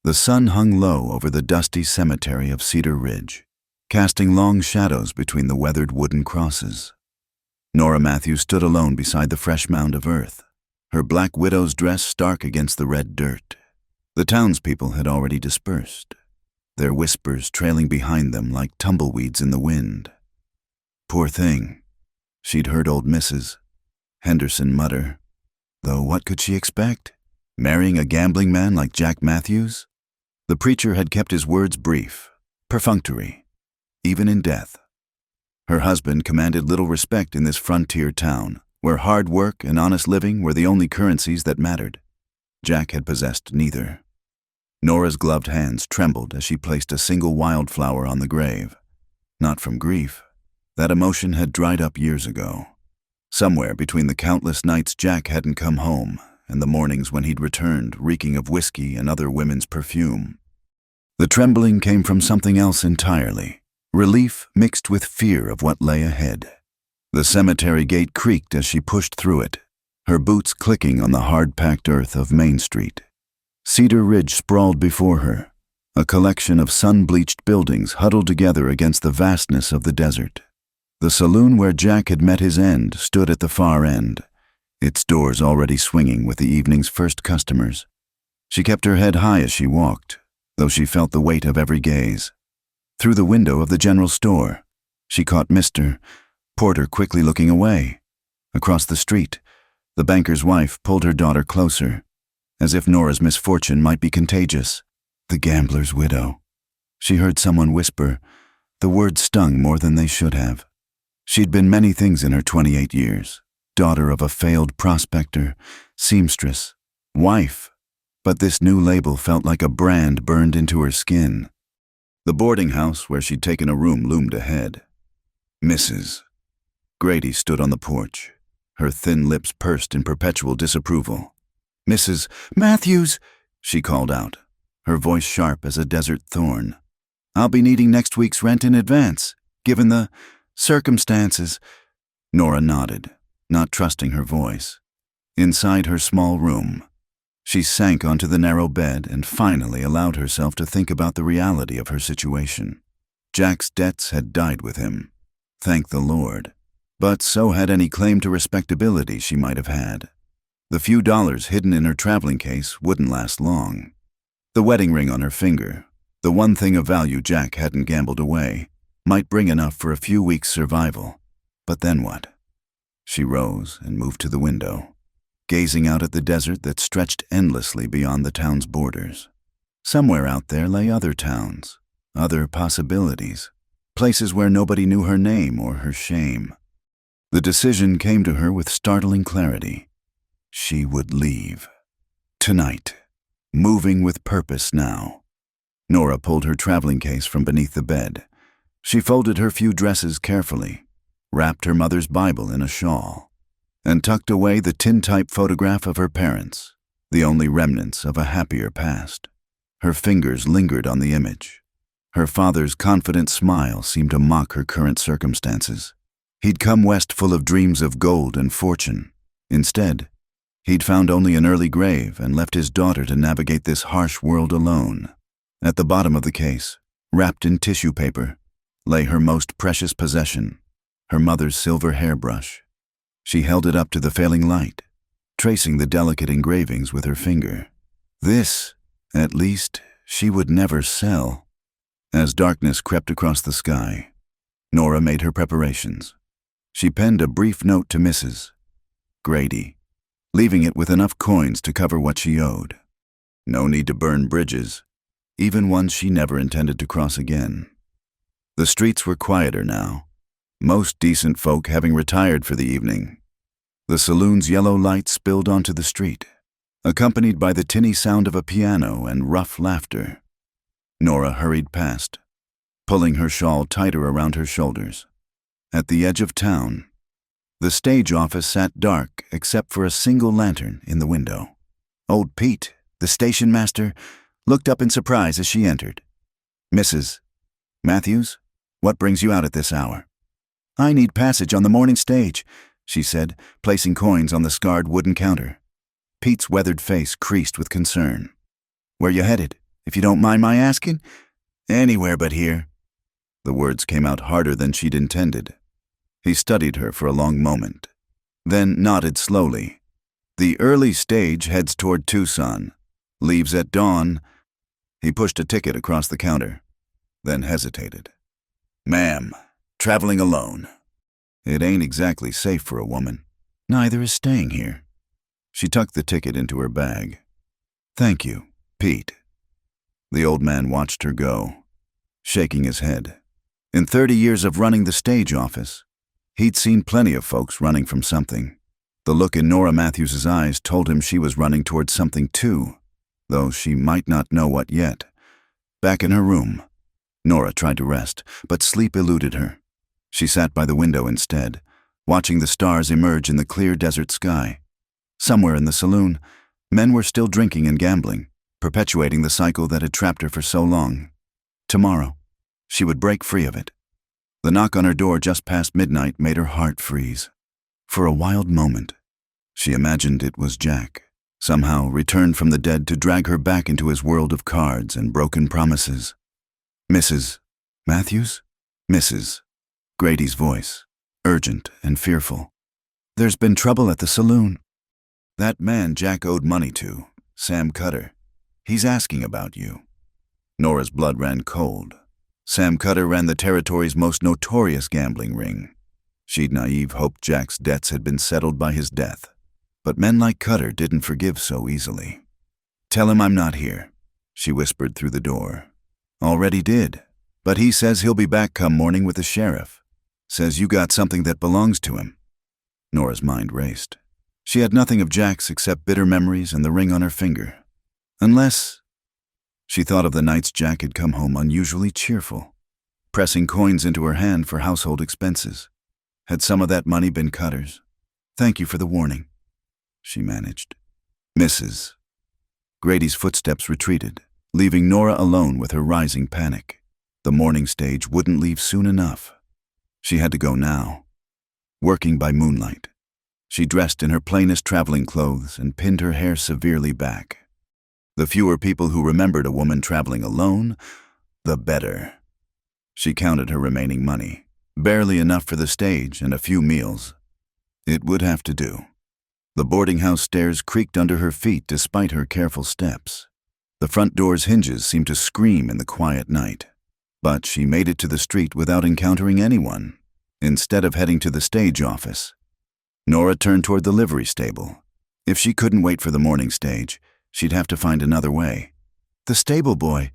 The sun hung low over the dusty cemetery of Cedar Ridge, casting long shadows between the weathered wooden crosses. Nora Matthews stood alone beside the fresh mound of earth, her black widow's dress stark against the red dirt. The townspeople had already dispersed, their whispers trailing behind them like tumbleweeds in the wind. Poor thing, she'd heard old Mrs. Henderson mutter, though what could she expect? Marrying a gambling man like Jack Matthews? The preacher had kept his words brief, perfunctory, even in death. Her husband commanded little respect in this frontier town, where hard work and honest living were the only currencies that mattered. Jack had possessed neither. Nora's gloved hands trembled as she placed a single wildflower on the grave. Not from grief. That emotion had dried up years ago. Somewhere between the countless nights Jack hadn't come home and the mornings when he'd returned reeking of whiskey and other women's perfume. The trembling came from something else entirely, relief mixed with fear of what lay ahead. The cemetery gate creaked as she pushed through it, her boots clicking on the hard-packed earth of Main Street. Cedar Ridge sprawled before her, a collection of sun-bleached buildings huddled together against the vastness of the desert. The saloon where Jack had met his end stood at the far end, its doors already swinging with the evening's first customers. She kept her head high as she walked, though she felt the weight of every gaze. Through the window of the general store, she caught Mr. Porter quickly looking away. Across the street, the banker's wife pulled her daughter closer, as if Nora's misfortune might be contagious. The gambler's widow. She heard someone whisper. The words stung more than they should have. She'd been many things in her 28 years. Daughter of a failed prospector, seamstress, wife, but this new label felt like a brand burned into her skin. The boarding house where she'd taken a room loomed ahead. Mrs. Grady stood on the porch, her thin lips pursed in perpetual disapproval. Mrs. Matthews, she called out, her voice sharp as a desert thorn. I'll be needing next week's rent in advance, given the circumstances. Nora nodded, not trusting her voice. Inside her small room, she sank onto the narrow bed and finally allowed herself to think about the reality of her situation. Jack's debts had died with him, thank the Lord, but so had any claim to respectability she might have had. The few dollars hidden in her traveling case wouldn't last long. The wedding ring on her finger, the one thing of value Jack hadn't gambled away, might bring enough for a few weeks' survival. But then what? She rose and moved to the window, gazing out at the desert that stretched endlessly beyond the town's borders. Somewhere out there lay other towns, other possibilities, places where nobody knew her name or her shame. The decision came to her with startling clarity. She would leave. Tonight. Moving with purpose now. Nora pulled her traveling case from beneath the bed. She folded her few dresses carefully, wrapped her mother's Bible in a shawl, and tucked away the tintype photograph of her parents, the only remnants of a happier past. Her fingers lingered on the image. Her father's confident smile seemed to mock her current circumstances. He'd come west full of dreams of gold and fortune. Instead, he'd found only an early grave and left his daughter to navigate this harsh world alone. At the bottom of the case, wrapped in tissue paper, lay her most precious possession, her mother's silver hairbrush. She held it up to the failing light, tracing the delicate engravings with her finger. This, at least, she would never sell. As darkness crept across the sky, Nora made her preparations. She penned a brief note to Mrs. Grady, leaving it with enough coins to cover what she owed. No need to burn bridges, even ones she never intended to cross again. The streets were quieter now, most decent folk having retired for the evening. The saloon's yellow light spilled onto the street, accompanied by the tinny sound of a piano and rough laughter. Nora hurried past, pulling her shawl tighter around her shoulders. At the edge of town, the stage office sat dark except for a single lantern in the window. Old Pete, the station master, looked up in surprise as she entered. Mrs. Matthews, what brings you out at this hour? I need passage on the morning stage, she said, placing coins on the scarred wooden counter. Pete's weathered face creased with concern. Where you headed? If you don't mind my asking? Anywhere but here." The words came out harder than she'd intended. He studied her for a long moment, then nodded slowly. "The early stage heads toward Tucson. Leaves at dawn." He pushed a ticket across the counter, then hesitated. "Ma'am, traveling alone." "It ain't exactly safe for a woman." "Neither is staying here." She tucked the ticket into her bag. "Thank you, Pete." The old man watched her go, shaking his head. In 30 years of running the stage office, he'd seen plenty of folks running from something. The look in Nora Matthews' eyes told him she was running towards something too, though she might not know what yet. Back in her room, Nora tried to rest, but sleep eluded her. She sat by the window instead, watching the stars emerge in the clear desert sky. Somewhere in the saloon, men were still drinking and gambling, perpetuating the cycle that had trapped her for so long. Tomorrow, she would break free of it. The knock on her door just past midnight made her heart freeze. For a wild moment, she imagined it was Jack, somehow returned from the dead to drag her back into his world of cards and broken promises. "Mrs. Matthews?" "Mrs." Grady's voice, urgent and fearful. "There's been trouble at the saloon. That man Jack owed money to, Sam Cutter. He's asking about you." Nora's blood ran cold. Sam Cutter ran the territory's most notorious gambling ring. She'd naive hoped Jack's debts had been settled by his death. But men like Cutter didn't forgive so easily. "Tell him I'm not here," she whispered through the door. "Already did, but he says he'll be back come morning with the sheriff. Says you got something that belongs to him." Nora's mind raced. She had nothing of Jack's except bitter memories and the ring on her finger. Unless... She thought of the nights Jack had come home unusually cheerful, pressing coins into her hand for household expenses. Had some of that money been Cutter's? "Thank you for the warning," she managed. "Mrs." Grady's footsteps retreated, leaving Nora alone with her rising panic. The morning stage wouldn't leave soon enough. She had to go now. Working by moonlight, she dressed in her plainest traveling clothes and pinned her hair severely back. The fewer people who remembered a woman traveling alone, the better. She counted her remaining money, barely enough for the stage and a few meals. It would have to do. The boarding house stairs creaked under her feet despite her careful steps. The front door's hinges seemed to scream in the quiet night. But she made it to the street without encountering anyone. Instead of heading to the stage office, Nora turned toward the livery stable. If she couldn't wait for the morning stage, she'd have to find another way. The stable boy,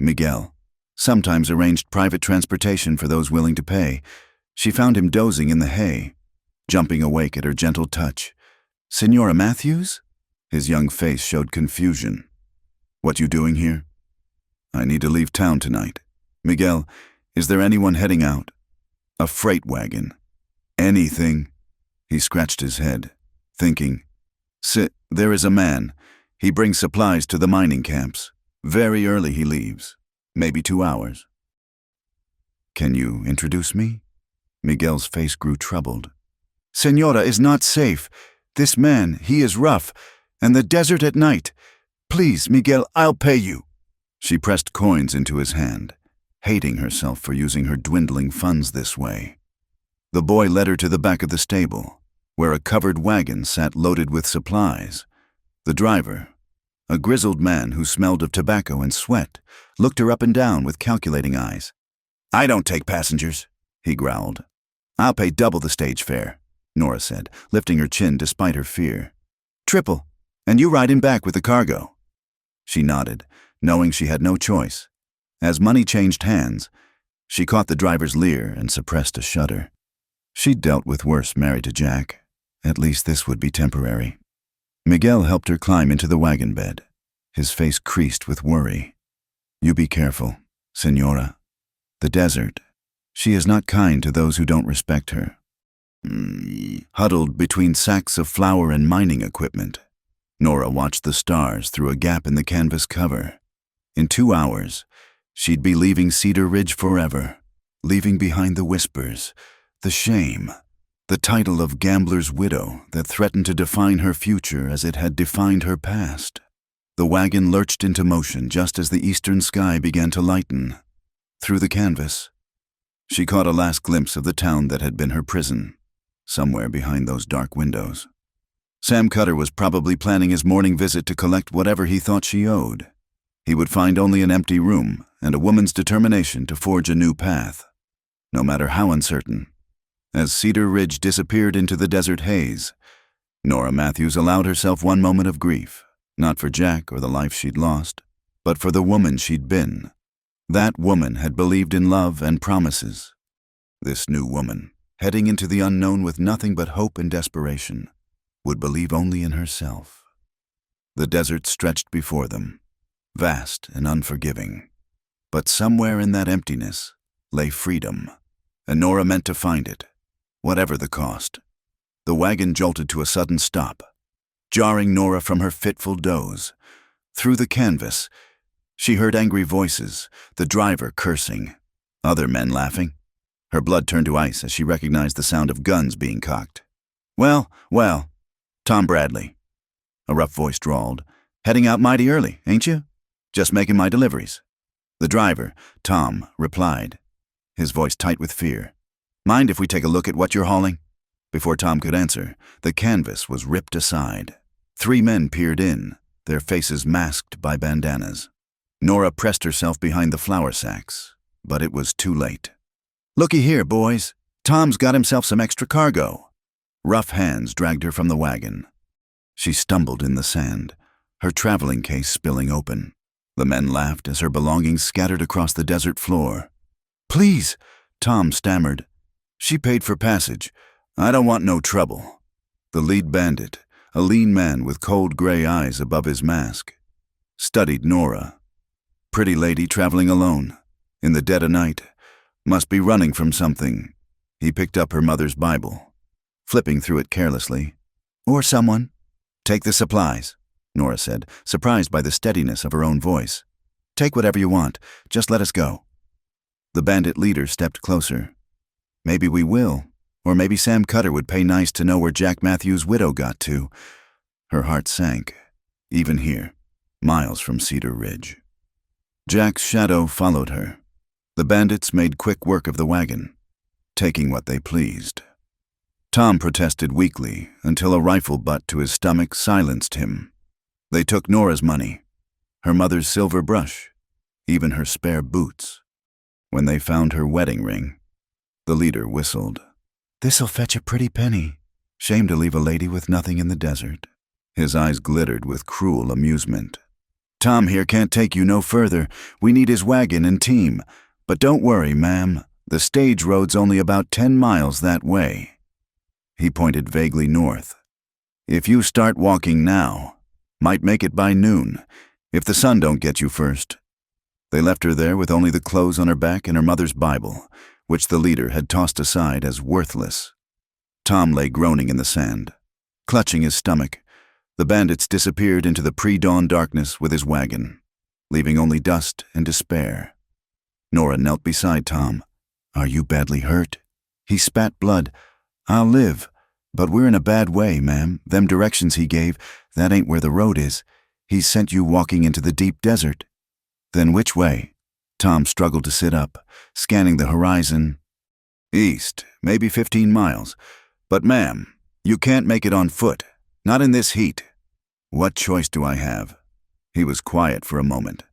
Miguel, sometimes arranged private transportation for those willing to pay. She found him dozing in the hay, jumping awake at her gentle touch. "Senora Matthews?" His young face showed confusion. "What you doing here?" "I need to leave town tonight. Miguel, is there anyone heading out?" "A freight wagon." "Anything?" He scratched his head, thinking. There is a man. He brings supplies to the mining camps. Very early he leaves. Maybe 2 hours." "Can you introduce me?" Miguel's face grew troubled. "Senora is not safe. This man, he is rough. And the desert at night. Please, Miguel, I'll pay you." She pressed coins into his hand, hating herself for using her dwindling funds this way. The boy led her to the back of the stable, where a covered wagon sat loaded with supplies. The driver, a grizzled man who smelled of tobacco and sweat, looked her up and down with calculating eyes. "I don't take passengers," he growled. "I'll pay double the stage fare," Nora said, lifting her chin despite her fear. "Triple, and you ride him back with the cargo." She nodded, knowing she had no choice. As money changed hands, she caught the driver's leer and suppressed a shudder. She'd dealt with worse married to Jack. At least this would be temporary. Miguel helped her climb into the wagon bed, his face creased with worry. "You be careful, Senora. The desert. She is not kind to those who don't respect her." Huddled between sacks of flour and mining equipment, Nora watched the stars through a gap in the canvas cover. In 2 hours, she'd be leaving Cedar Ridge forever, leaving behind the whispers, the shame, the title of gambler's widow that threatened to define her future as it had defined her past. The wagon lurched into motion just as the eastern sky began to lighten. Through the canvas, she caught a last glimpse of the town that had been her prison, somewhere behind those dark windows. Sam Cutter was probably planning his morning visit to collect whatever he thought she owed. He would find only an empty room and a woman's determination to forge a new path, no matter how uncertain. As Cedar Ridge disappeared into the desert haze, Nora Matthews allowed herself one moment of grief, not for Jack or the life she'd lost, but for the woman she'd been. That woman had believed in love and promises. This new woman, heading into the unknown with nothing but hope and desperation, would believe only in herself. The desert stretched before them, vast and unforgiving. But somewhere in that emptiness lay freedom, and Nora meant to find it, whatever the cost. The wagon jolted to a sudden stop, jarring Nora from her fitful doze. Through the canvas, she heard angry voices, the driver cursing, other men laughing. Her blood turned to ice as she recognized the sound of guns being cocked. Well, Tom Bradley," a rough voice drawled. "Heading out mighty early, ain't you? Just making my deliveries." The driver, Tom, replied, his voice tight with fear. "Mind if we take a look at what you're hauling?" Before Tom could answer, the canvas was ripped aside. 3 men peered in, their faces masked by bandanas. Nora pressed herself behind the flour sacks, but it was too late. "Looky here, boys. Tom's got himself some extra cargo." Rough hands dragged her from the wagon. She stumbled in the sand, her traveling case spilling open. The men laughed as her belongings scattered across the desert floor. "Please," Tom stammered. "She paid for passage. I don't want no trouble." The lead bandit, a lean man with cold gray eyes above his mask, studied Nora. Pretty lady traveling alone, in the dead of night, must be running from something. He picked up her mother's Bible, flipping through it carelessly. "Or someone." "Take the supplies," Nora said, surprised by the steadiness of her own voice. "Take whatever you want. Just let us go." The bandit leader stepped closer. "Maybe we will, or maybe Sam Cutter would pay nice to know where Jack Matthews' widow got to." Her heart sank, even here, miles from Cedar Ridge. Jack's shadow followed her. The bandits made quick work of the wagon, taking what they pleased. Tom protested weakly until a rifle butt to his stomach silenced him. They took Nora's money, her mother's silver brush, even her spare boots. When they found her wedding ring, the leader whistled. "This'll fetch a pretty penny. Shame to leave a lady with nothing in the desert." His eyes glittered with cruel amusement. "Tom here can't take you no further. We need his wagon and team. But don't worry, ma'am. The stage road's only about 10 miles that way." He pointed vaguely north. "If you start walking now, might make it by noon, if the sun don't get you first." They left her there with only the clothes on her back and her mother's Bible, which the leader had tossed aside as worthless. Tom lay groaning in the sand, clutching his stomach. The bandits disappeared into the pre-dawn darkness with his wagon, leaving only dust and despair. Nora knelt beside Tom. "Are you badly hurt?" He spat blood. "I'll live, but we're in a bad way, ma'am. Them directions he gave, that ain't where the road is. He sent you walking into the deep desert." "Then which way?" Tom struggled to sit up, scanning the horizon. "East, maybe 15 miles. But ma'am, you can't make it on foot, not in this heat." "What choice do I have?" He was quiet for a moment.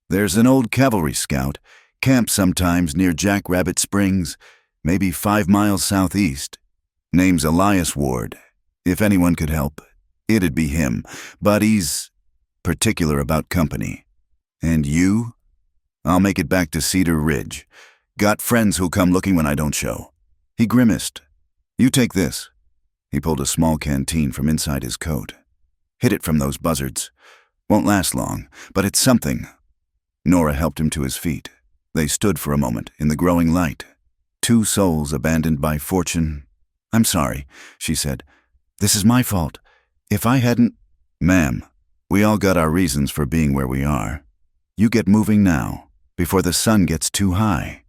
"There's an old cavalry scout, camps sometimes near Jackrabbit Springs, maybe 5 miles southeast. Name's Elias Ward. If anyone could help, it'd be him, but he's particular about company. And you?" "I'll make it back to Cedar Ridge. Got friends who'll come looking when I don't show." He grimaced. "You take this." He pulled a small canteen from inside his coat. "Hid it from those buzzards. Won't last long, but it's something." Nora helped him to his feet. They stood for a moment in the growing light. 2 souls abandoned by fortune. "I'm sorry," she said. "This is my fault. If I hadn't—" "Ma'am, we all got our reasons for being where we are. You get moving now, before the sun gets too high."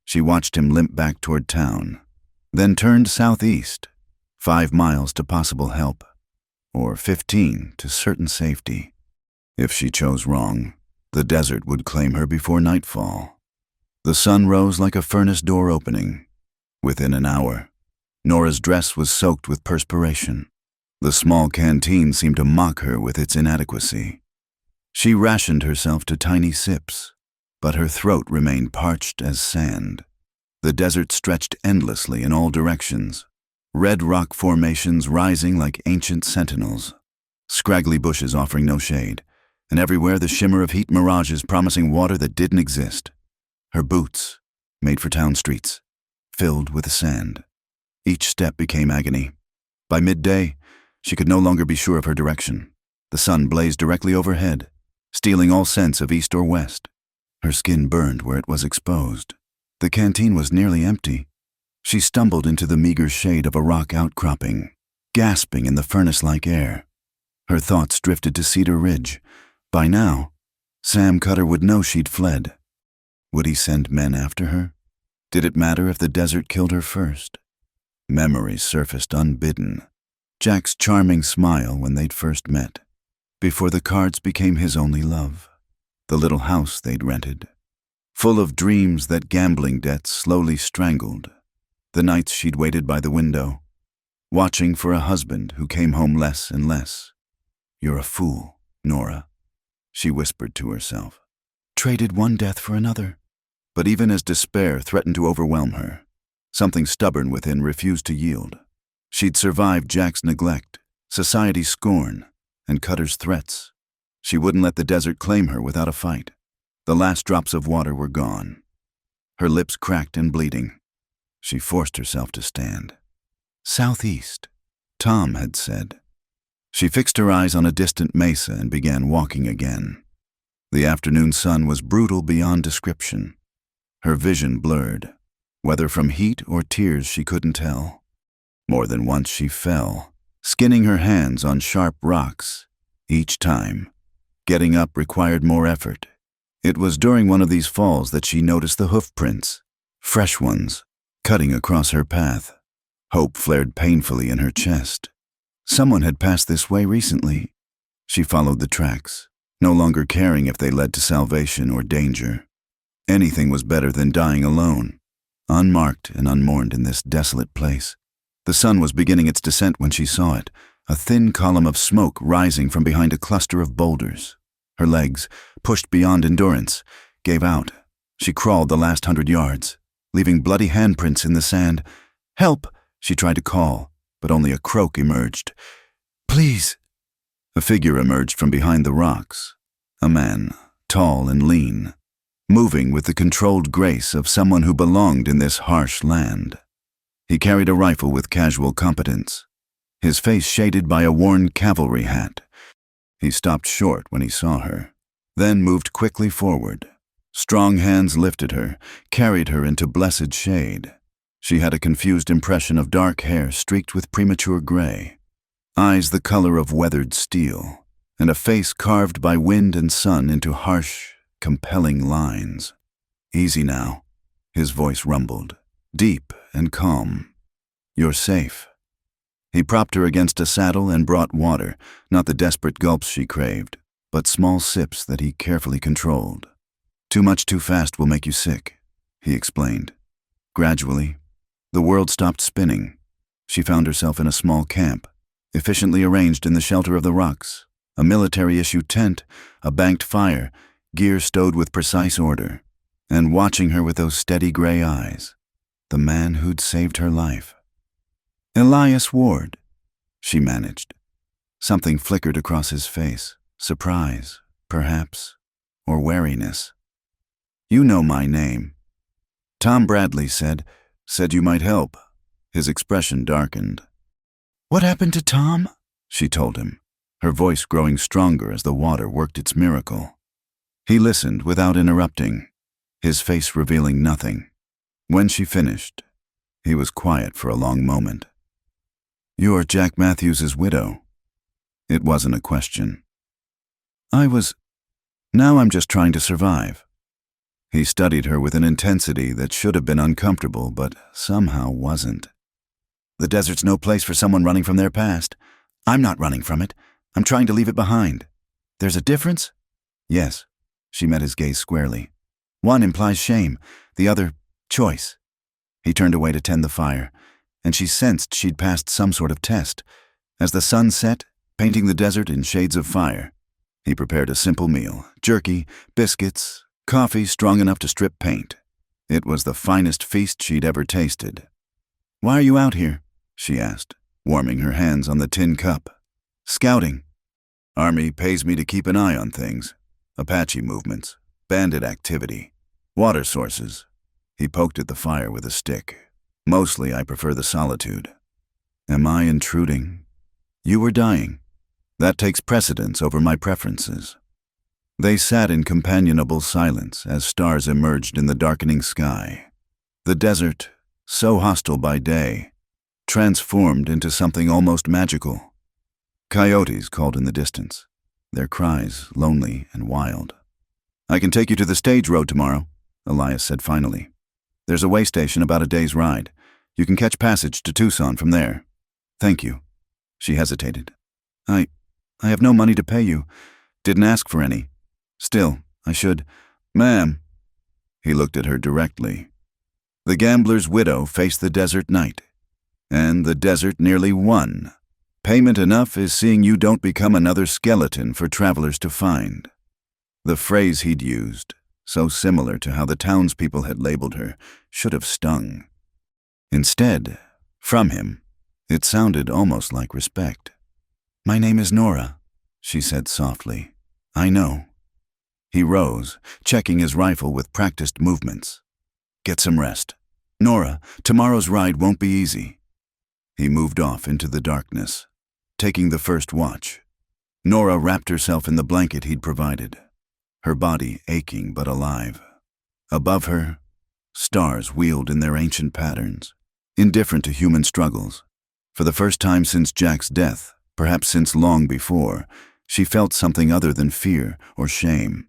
She watched him limp back toward town, then turned southeast, 5 miles to possible help, or 15 to certain safety. If she chose wrong, the desert would claim her before nightfall. The sun rose like a furnace door opening. Within an hour, Nora's dress was soaked with perspiration. The small canteen seemed to mock her with its inadequacy. She rationed herself to tiny sips, but her throat remained parched as sand. The desert stretched endlessly in all directions, red rock formations rising like ancient sentinels, scraggly bushes offering no shade, and everywhere the shimmer of heat mirages promising water that didn't exist. Her boots, made for town streets, filled with sand. Each step became agony. By midday, she could no longer be sure of her direction. The sun blazed directly overhead, stealing all sense of east or west. Her skin burned where it was exposed. The canteen was nearly empty. She stumbled into the meager shade of a rock outcropping, gasping in the furnace-like air. Her thoughts drifted to Cedar Ridge. By now, Sam Cutter would know she'd fled. Would he send men after her? Did it matter if the desert killed her first? Memories surfaced unbidden. Jack's charming smile when they'd first met, before the cards became his only love. The little house they'd rented, full of dreams that gambling debts slowly strangled. The nights she'd waited by the window, watching for a husband who came home less and less. "You're a fool, Nora," she whispered to herself. Traded one death for another. But even as despair threatened to overwhelm her, something stubborn within refused to yield. She'd survived Jack's neglect, society's scorn, and Cutter's threats. She wouldn't let the desert claim her without a fight. The last drops of water were gone. Her lips cracked and bleeding. She forced herself to stand. Southeast, Tom had said. She fixed her eyes on a distant mesa and began walking again. The afternoon sun was brutal beyond description. Her vision blurred. Whether from heat or tears she couldn't tell. More than once she fell, skinning her hands on sharp rocks. Each time, getting up required more effort. It was during one of these falls that she noticed the hoof prints, fresh ones, cutting across her path. Hope flared painfully in her chest. Someone had passed this way recently. She followed the tracks, no longer caring if they led to salvation or danger. Anything was better than dying alone, unmarked and unmourned in this desolate place. The sun was beginning its descent when she saw it, a thin column of smoke rising from behind a cluster of boulders. Her legs, pushed beyond endurance, gave out. She crawled the last 100 yards, leaving bloody handprints in the sand. "Help!" she tried to call, but only a croak emerged. "Please!" A figure emerged from behind the rocks. A man, tall and lean, moving with the controlled grace of someone who belonged in this harsh land. He carried a rifle with casual competence, his face shaded by a worn cavalry hat. He stopped short when he saw her, then moved quickly forward. Strong hands lifted her, carried her into blessed shade. She had a confused impression of dark hair streaked with premature gray, eyes the color of weathered steel, and a face carved by wind and sun into harsh, compelling lines. "Easy now," his voice rumbled, deep and calm. "You're safe." He propped her against a saddle and brought water, not the desperate gulps she craved, but small sips that he carefully controlled. "Too much too fast will make you sick," he explained. Gradually, the world stopped spinning. She found herself in a small camp, efficiently arranged in the shelter of the rocks, a military-issue tent, a banked fire, gear stowed with precise order, and watching her with those steady gray eyes, the man who'd saved her life. "Elias Ward," she managed. Something flickered across his face, surprise, perhaps, or wariness. "You know my name." "Tom Bradley said you might help." His expression darkened. "What happened to Tom?" she told him, her voice growing stronger as the water worked its miracle. He listened without interrupting, his face revealing nothing. When she finished, he was quiet for a long moment. "You're Jack Matthews's widow." It wasn't a question. Now I'm just trying to survive." He studied her with an intensity that should have been uncomfortable, but somehow wasn't. "The desert's no place for someone running from their past. I'm not running from it. I'm trying to leave it behind." There's a difference? Yes. She met his gaze squarely. One implies shame, the other, choice. He turned away to tend the fire, and she sensed she'd passed some sort of test. As the sun set, painting the desert in shades of fire, he prepared a simple meal, jerky, biscuits, coffee strong enough to strip paint. It was the finest feast she'd ever tasted. Why are you out here? She asked, warming her hands on the tin cup. Scouting. Army pays me to keep an eye on things. Apache movements, bandit activity, water sources. He poked at the fire with a stick. Mostly I prefer the solitude. Am I intruding? You were dying. That takes precedence over my preferences. They sat in companionable silence as stars emerged in the darkening sky. The desert, so hostile by day, transformed into something almost magical. Coyotes called in the distance, their cries lonely and wild. I can take you to the stage road tomorrow, Elias said finally. There's a way station about a day's ride. You can catch passage to Tucson from there. Thank you. She hesitated. I have no money to pay you. Didn't ask for any. Still, I should. Ma'am. He looked at her directly. The gambler's widow faced the desert night, and the desert nearly won. Payment enough is seeing you don't become another skeleton for travelers to find. The phrase he'd used, so similar to how the townspeople had labeled her, should have stung. Instead, from him, it sounded almost like respect. My name is Nora, she said softly. I know. He rose, checking his rifle with practiced movements. Get some rest. Nora, tomorrow's ride won't be easy. He moved off into the darkness, taking the first watch. Nora wrapped herself in the blanket he'd provided, her body aching but alive. Above her, stars wheeled in their ancient patterns, indifferent to human struggles. For the first time since Jack's death, perhaps since long before, she felt something other than fear or shame.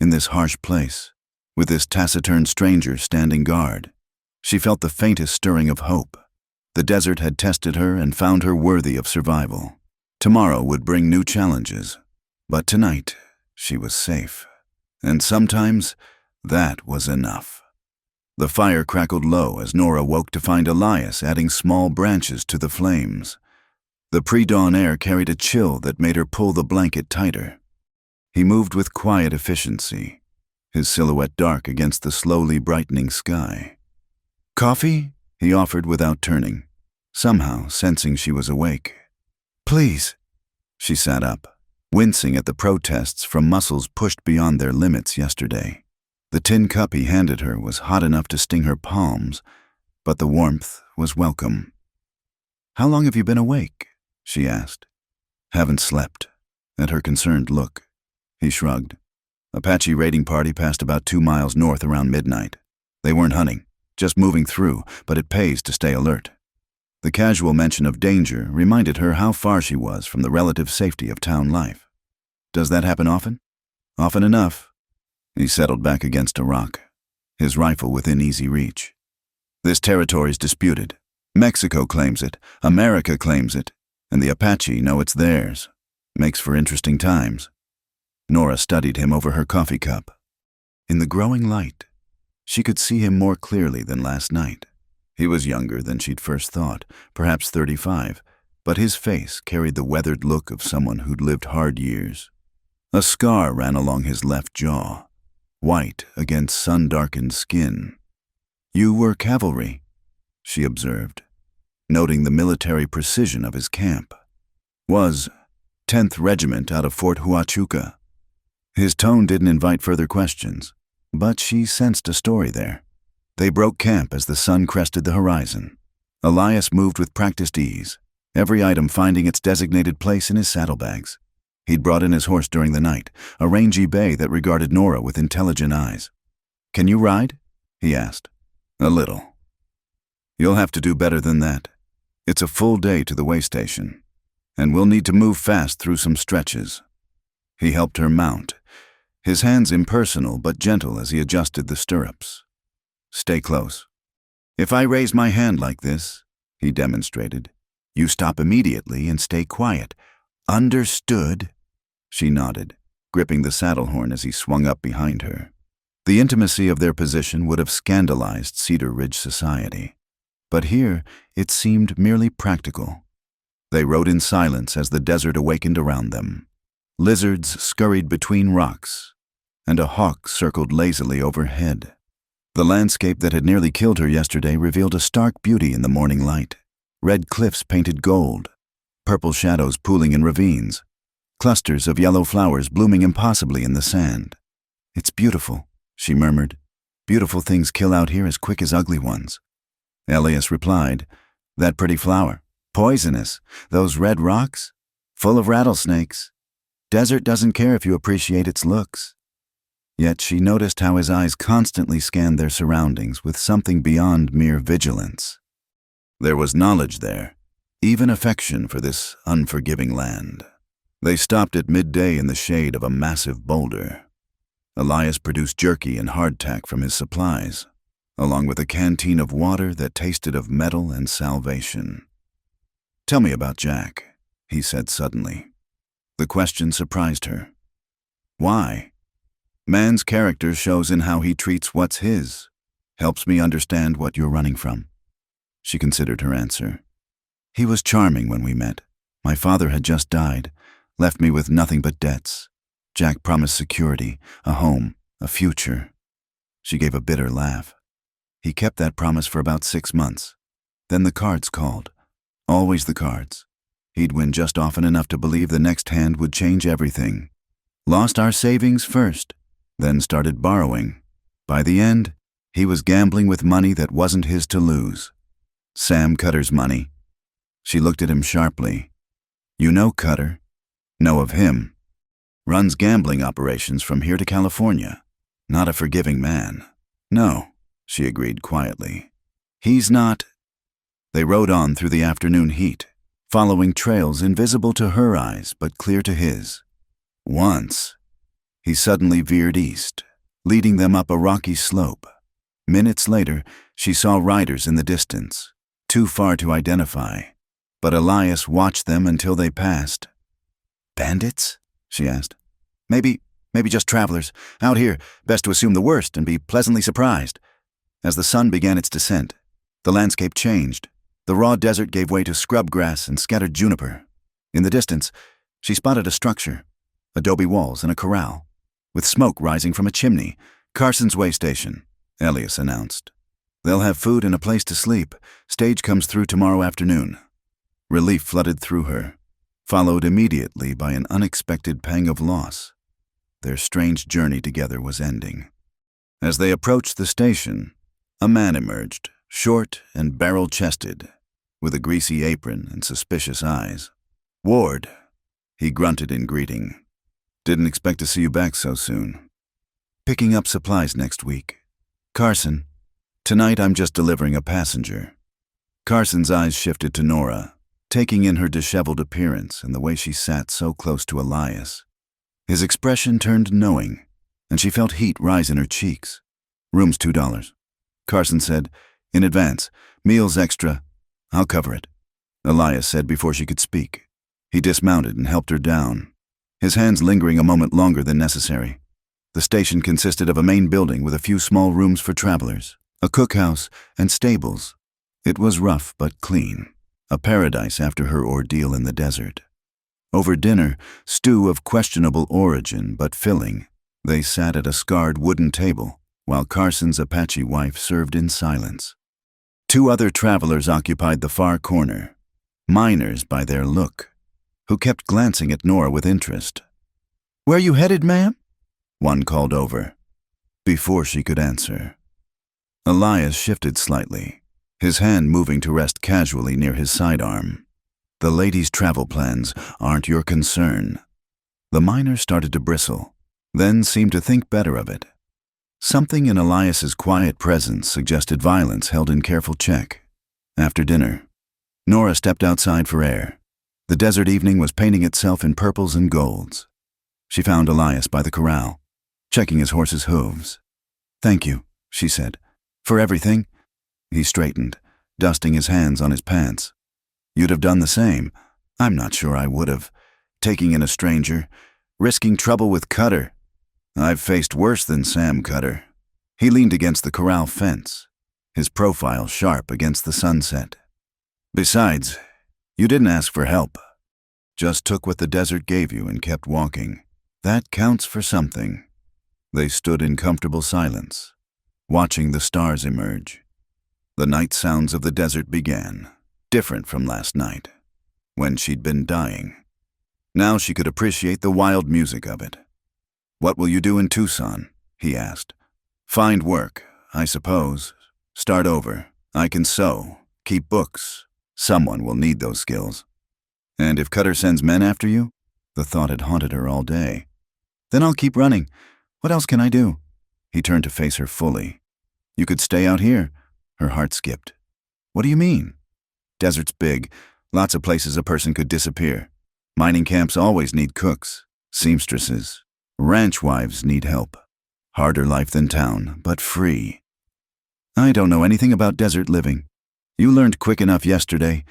In this harsh place, with this taciturn stranger standing guard, she felt the faintest stirring of hope. The desert had tested her and found her worthy of survival. Tomorrow would bring new challenges, but tonight she was safe. And sometimes that was enough. The fire crackled low as Nora woke to find Elias adding small branches to the flames. The pre-dawn air carried a chill that made her pull the blanket tighter. He moved with quiet efficiency, his silhouette dark against the slowly brightening sky. Coffee? He offered without turning, somehow sensing she was awake. Please. She sat up, wincing at the protests from muscles pushed beyond their limits yesterday. The tin cup he handed her was hot enough to sting her palms, but the warmth was welcome. How long have you been awake? She asked. Haven't slept. At her concerned look, he shrugged. Apache raiding party passed about 2 miles north around midnight. They weren't hunting, just moving through, but it pays to stay alert. The casual mention of danger reminded her how far she was from the relative safety of town life. Does that happen often? Often enough. He settled back against a rock, his rifle within easy reach. This territory's disputed. Mexico claims it, America claims it, and the Apache know it's theirs. Makes for interesting times. Nora studied him over her coffee cup. In the growing light, she could see him more clearly than last night. He was younger than she'd first thought, perhaps 35, but his face carried the weathered look of someone who'd lived hard years. A scar ran along his left jaw, white against sun-darkened skin. You were cavalry, she observed, noting the military precision of his camp. Was 10th Regiment out of Fort Huachuca. His tone didn't invite further questions, but she sensed a story there. They broke camp as the sun crested the horizon. Elias moved with practiced ease, every item finding its designated place in his saddlebags. He'd brought in his horse during the night, a rangy bay that regarded Nora with intelligent eyes. Can you ride? He asked. A little. You'll have to do better than that. It's a full day to the way station, and we'll need to move fast through some stretches. He helped her mount, his hands impersonal but gentle as he adjusted the stirrups. Stay close. If I raise my hand like this, he demonstrated, you stop immediately and stay quiet. Understood? She nodded. gripping the saddle horn as he swung up behind her. The intimacy of their position would have scandalized Cedar Ridge society. But here, it seemed merely practical. They rode in silence as the desert awakened around them. Lizards scurried between rocks, and a hawk circled lazily overhead. The landscape that had nearly killed her yesterday revealed a stark beauty in the morning light. Red cliffs painted gold, purple shadows pooling in ravines, clusters of yellow flowers blooming impossibly in the sand. "It's beautiful," she murmured. "Beautiful things kill out here as quick as ugly ones." Elias replied, "That pretty flower. Poisonous. Those red rocks. Full of rattlesnakes. Desert doesn't care if you appreciate its looks." Yet she noticed how his eyes constantly scanned their surroundings with something beyond mere vigilance. There was knowledge there, even affection for this unforgiving land. They stopped at midday in the shade of a massive boulder. Elias produced jerky and hardtack from his supplies, along with a canteen of water that tasted of metal and salvation. "Tell me about Jack," he said suddenly. The question surprised her. "Why?" "Man's character shows in how he treats what's his. Helps me understand what you're running from." She considered her answer. "He was charming when we met. My father had just died, left me with nothing but debts. Jack promised security, a home, a future." She gave a bitter laugh. "He kept that promise for about 6 months. Then the cards called. Always the cards. He'd win just often enough to believe the next hand would change everything. Lost our savings first, then started borrowing. By the end, he was gambling with money that wasn't his to lose. Sam Cutter's money." She looked at him sharply. "You know Cutter. Know of him. Runs gambling operations from here to California. Not a forgiving man." "No," she agreed quietly. "He's not." They rode on through the afternoon heat, following trails invisible to her eyes but clear to his. Once, he suddenly veered east, leading them up a rocky slope. Minutes later, she saw riders in the distance, too far to identify, but Elias watched them until they passed. "Bandits?" she asked. Maybe just travelers. Out here, best to assume the worst and be pleasantly surprised." As the sun began its descent, the landscape changed. The raw desert gave way to scrub grass and scattered juniper. In the distance, she spotted a structure, adobe walls and a corral, with smoke rising from a chimney. "Carson's way station," Elias announced. "They'll have food and a place to sleep. Stage comes through tomorrow afternoon." Relief flooded through her, followed immediately by an unexpected pang of loss. Their strange journey together was ending. As they approached the station, a man emerged, short and barrel-chested, with a greasy apron and suspicious eyes. "Ward," he grunted in greeting. "Didn't expect to see you back so soon." "Picking up supplies next week." "Carson, tonight I'm just delivering a passenger." Carson's eyes shifted to Nora, taking in her disheveled appearance and the way she sat so close to Elias. His expression turned knowing, and she felt heat rise in her cheeks. "Room's $2. Carson said, "In advance. Meals extra. I'll cover it," Elias said before she could speak. He dismounted and helped her down, his hands lingering a moment longer than necessary. The station consisted of a main building with a few small rooms for travelers, a cookhouse, and stables. It was rough but clean, a paradise after her ordeal in the desert. Over dinner, stew of questionable origin but filling, they sat at a scarred wooden table, while Carson's Apache wife served in silence. 2 other travelers occupied the far corner, miners by their look, who kept glancing at Nora with interest. "Where you headed, ma'am?" one called over, before she could answer. Elias shifted slightly, his hand moving to rest casually near his sidearm. "The lady's travel plans aren't your concern." The miner started to bristle, then seemed to think better of it. Something in Elias's quiet presence suggested violence held in careful check. After dinner, Nora stepped outside for air. The desert evening was painting itself in purples and golds. She found Elias by the corral, checking his horse's hooves. "Thank you," she said. "For everything." He straightened, dusting his hands on his pants. "You'd have done the same." "I'm not sure I would have. Taking in a stranger. Risking trouble with Cutter. I've faced worse than Sam Cutter. He leaned against the corral fence, his profile sharp against the sunset. Besides, you didn't ask for help. Just took what the desert gave you and kept walking. That counts for something. They stood in comfortable silence, watching the stars emerge. The night sounds of the desert began, different from last night, when she'd been dying. Now she could appreciate the wild music of it. "What will you do in Tucson?" he asked. "Find work, I suppose. Start over. I can sew, keep books. Someone will need those skills." "And if Cutter sends men after you?" The thought had haunted her all day. "Then I'll keep running. What else can I do?" He turned to face her fully. "You could stay out here." Her heart skipped. "What do you mean?" "Desert's big. Lots of places a person could disappear. Mining camps always need cooks, seamstresses. Ranch wives need help. Harder life than town, but free." "I don't know anything about desert living. You learned quick enough yesterday.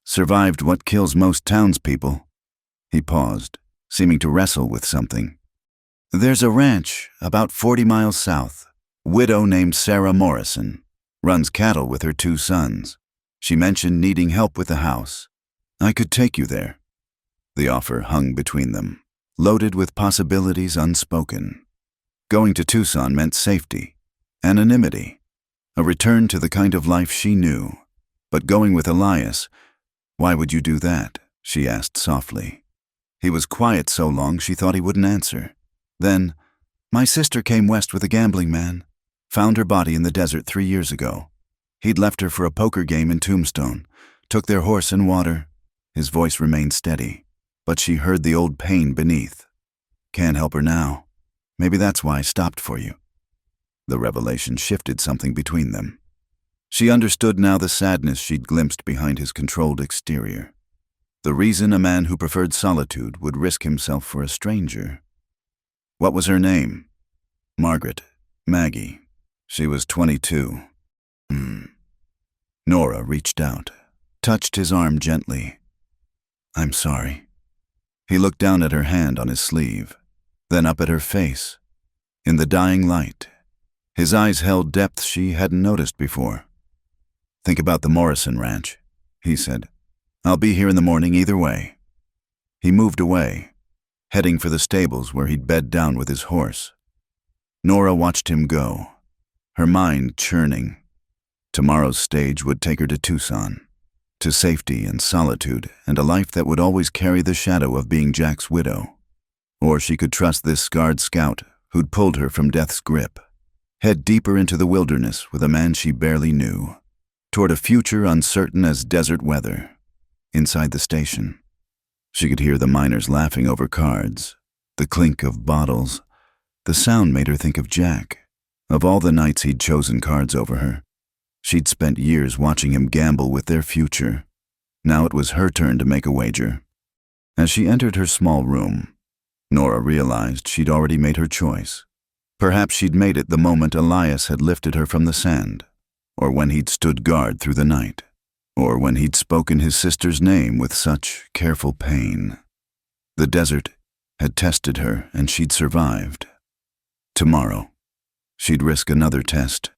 Survived what kills most townspeople." He paused, seeming to wrestle with something. "There's a ranch about 40 miles south. Widow named Sarah Morrison. Runs cattle with her 2 sons. She mentioned needing help with the house. I could take you there." The offer hung between them, loaded with possibilities unspoken. Going to Tucson meant safety, anonymity, a return to the kind of life she knew. But going with Elias, "Why would you do that?" she asked softly. He was quiet so long she thought he wouldn't answer. Then, "My sister came west with a gambling man. Found her body in the desert 3 years ago. He'd left her for a poker game in Tombstone. Took their horse and water." His voice remained steady, but she heard the old pain beneath. "Can't help her now. Maybe that's why I stopped for you." The revelation shifted something between them. She understood now the sadness she'd glimpsed behind his controlled exterior. The reason a man who preferred solitude would risk himself for a stranger. "What was her name?" "Margaret. Maggie. She was 22. Nora reached out, touched his arm gently. "I'm sorry." He looked down at her hand on his sleeve, then up at her face. In the dying light, his eyes held depth she hadn't noticed before. "Think about the Morrison Ranch," he said. "I'll be here in the morning either way." He moved away, heading for the stables where he'd bed down with his horse. Nora watched him go, her mind churning. Tomorrow's stage would take her to Tucson, to safety and solitude and a life that would always carry the shadow of being Jack's widow. Or she could trust this scarred scout who'd pulled her from death's grip, head deeper into the wilderness with a man she barely knew, toward a future uncertain as desert weather. Inside the station, she could hear the miners laughing over cards, the clink of bottles. The sound made her think of Jack, of all the nights he'd chosen cards over her. She'd spent years watching him gamble with their future. Now it was her turn to make a wager. As she entered her small room, Nora realized she'd already made her choice. Perhaps she'd made it the moment Elias had lifted her from the sand, or when he'd stood guard through the night, or when he'd spoken his sister's name with such careful pain. The desert had tested her, and she'd survived. Tomorrow, she'd risk another test,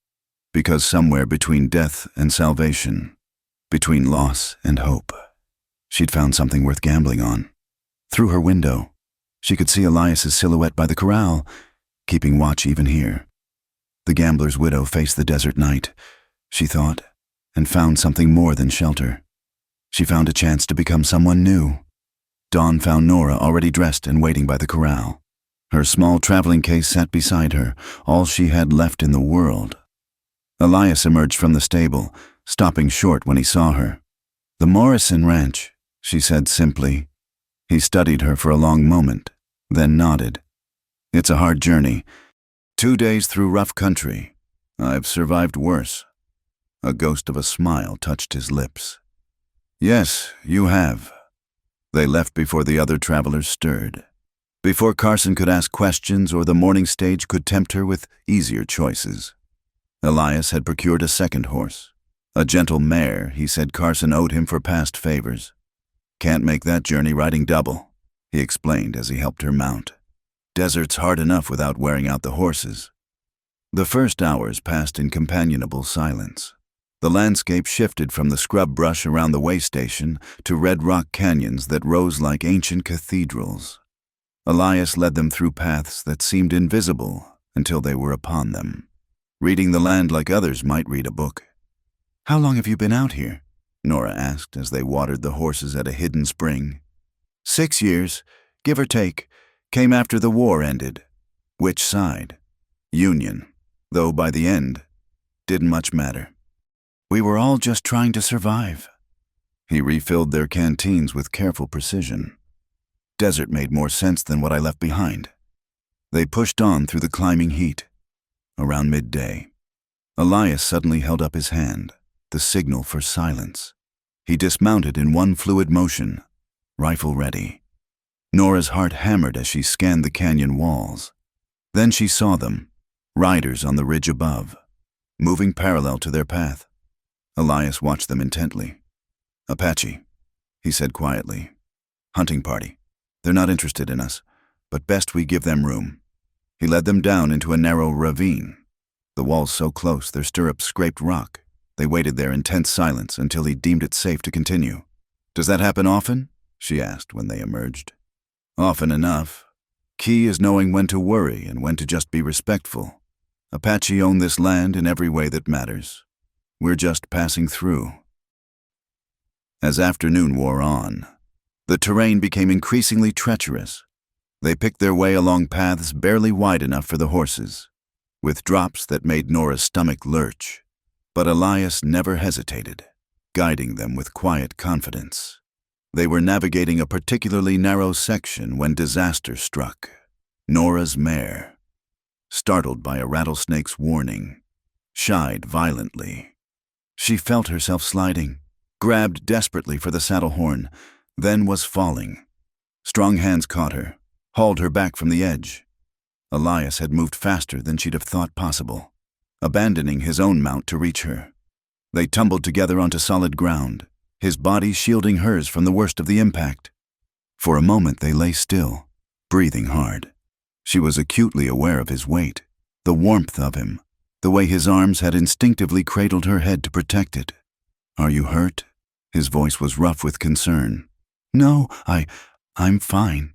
because somewhere between death and salvation, between loss and hope, she'd found something worth gambling on. Through her window, she could see Elias's silhouette by the corral, keeping watch even here. The gambler's widow faced the desert night, she thought, and found something more than shelter. She found a chance to become someone new. Dawn found Nora already dressed and waiting by the corral. Her small traveling case sat beside her, all she had left in the world. Elias emerged from the stable, stopping short when he saw her. "The Morrison Ranch," she said simply. He studied her for a long moment, then nodded. "It's a hard journey. 2 days through rough country. I've survived worse." A ghost of a smile touched his lips. "Yes, you have." They left before the other travelers stirred, before Carson could ask questions or the morning stage could tempt her with easier choices. Elias had procured a second horse, a gentle mare he said Carson owed him for past favors. "Can't make that journey riding double," he explained as he helped her mount. Desert's hard enough without wearing out the horses. The first hours passed in companionable silence. The landscape shifted from the scrub brush around the way station to red rock canyons that rose like ancient cathedrals. Elias led them through paths that seemed invisible until they were upon them, reading the land like others might read a book. "How long have you been out here?" Nora asked as they watered the horses at a hidden spring. 6 years, give or take, came after the war ended. Which side? Union, though by the end, didn't much matter. We were all just trying to survive. He refilled their canteens with careful precision. Desert made more sense than what I left behind. They pushed on through the climbing heat. Around midday, Elias suddenly held up his hand, the signal for silence. He dismounted in one fluid motion, rifle ready. Nora's heart hammered as she scanned the canyon walls. Then she saw them, riders on the ridge above, moving parallel to their path. Elias watched them intently. "Apache," he said quietly. "Hunting party. They're not interested in us, but best we give them room." He led them down into a narrow ravine. The walls so close their stirrups scraped rock. They waited there in tense silence until he deemed it safe to continue. "Does that happen often?" she asked when they emerged. "Often enough. Key is knowing when to worry and when to just be respectful. Apache own this land in every way that matters. We're just passing through." As afternoon wore on, the terrain became increasingly treacherous. They picked their way along paths barely wide enough for the horses, with drops that made Nora's stomach lurch. But Elias never hesitated, guiding them with quiet confidence. They were navigating a particularly narrow section when disaster struck. Nora's mare, startled by a rattlesnake's warning, shied violently. She felt herself sliding, grabbed desperately for the saddle horn, then was falling. Strong hands caught her, hauled her back from the edge. Elias had moved faster than she'd have thought possible, abandoning his own mount to reach her. They tumbled together onto solid ground, his body shielding hers from the worst of the impact. For a moment they lay still, breathing hard. She was acutely aware of his weight, the warmth of him, the way his arms had instinctively cradled her head to protect it. "Are you hurt?" His voice was rough with concern. "No, I'm fine."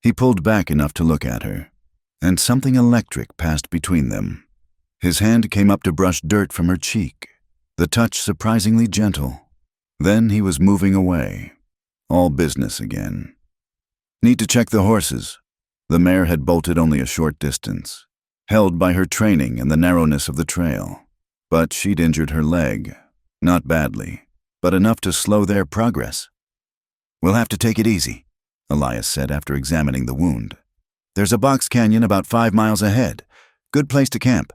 He pulled back enough to look at her, and something electric passed between them. His hand came up to brush dirt from her cheek, the touch surprisingly gentle. Then he was moving away, all business again. "Need to check the horses." The mare had bolted only a short distance, held by her training and the narrowness of the trail. But she'd injured her leg, not badly, but enough to slow their progress. "We'll have to take it easy," Elias said after examining the wound. "There's a box canyon about 5 miles ahead. Good place to camp.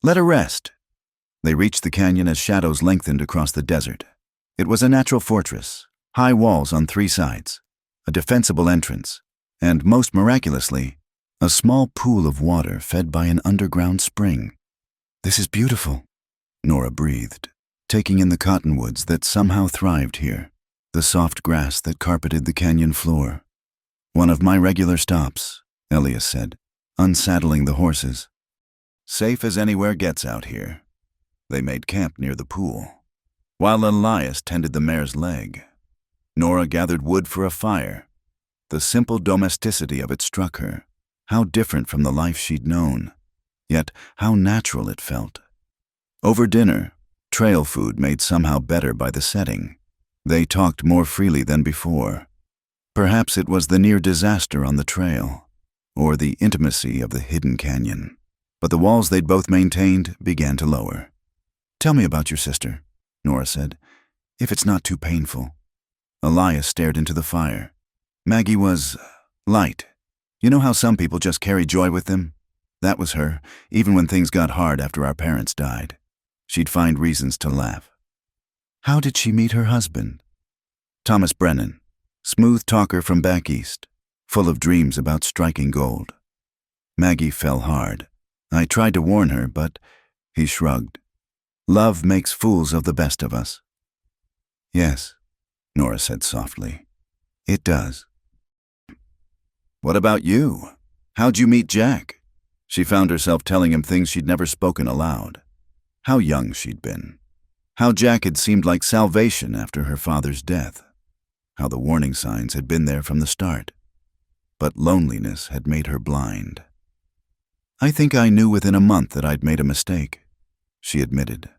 Let her rest." They reached the canyon as shadows lengthened across the desert. It was a natural fortress, high walls on 3 sides, a defensible entrance, and most miraculously, a small pool of water fed by an underground spring. "This is beautiful," Nora breathed, taking in the cottonwoods that somehow thrived here, the soft grass that carpeted the canyon floor. "One of my regular stops," Elias said, unsaddling the horses. "Safe as anywhere gets out here." They made camp near the pool, while Elias tended the mare's leg. Nora gathered wood for a fire. The simple domesticity of it struck her. How different from the life she'd known, yet how natural it felt. Over dinner, trail food made somehow better by the setting, they talked more freely than before. Perhaps it was the near disaster on the trail, or the intimacy of the hidden canyon. But the walls they'd both maintained began to lower. "Tell me about your sister," Nora said, "if it's not too painful." Elias stared into the fire. "Maggie was light. You know how some people just carry joy with them? That was her, even when things got hard after our parents died. She'd find reasons to laugh." "How did she meet her husband?" "Thomas Brennan, smooth talker from back east, full of dreams about striking gold." Maggie fell hard. "I tried to warn her, but," he shrugged, "love makes fools of the best of us." "Yes," Nora said softly, "it does." "What about you?" How'd you meet Jack? She found herself telling him things she'd never spoken aloud. How young she'd been. How Jack had seemed like salvation after her father's death. How the warning signs had been there from the start. But loneliness had made her blind. I think I knew within a month that I'd made a mistake, she admitted.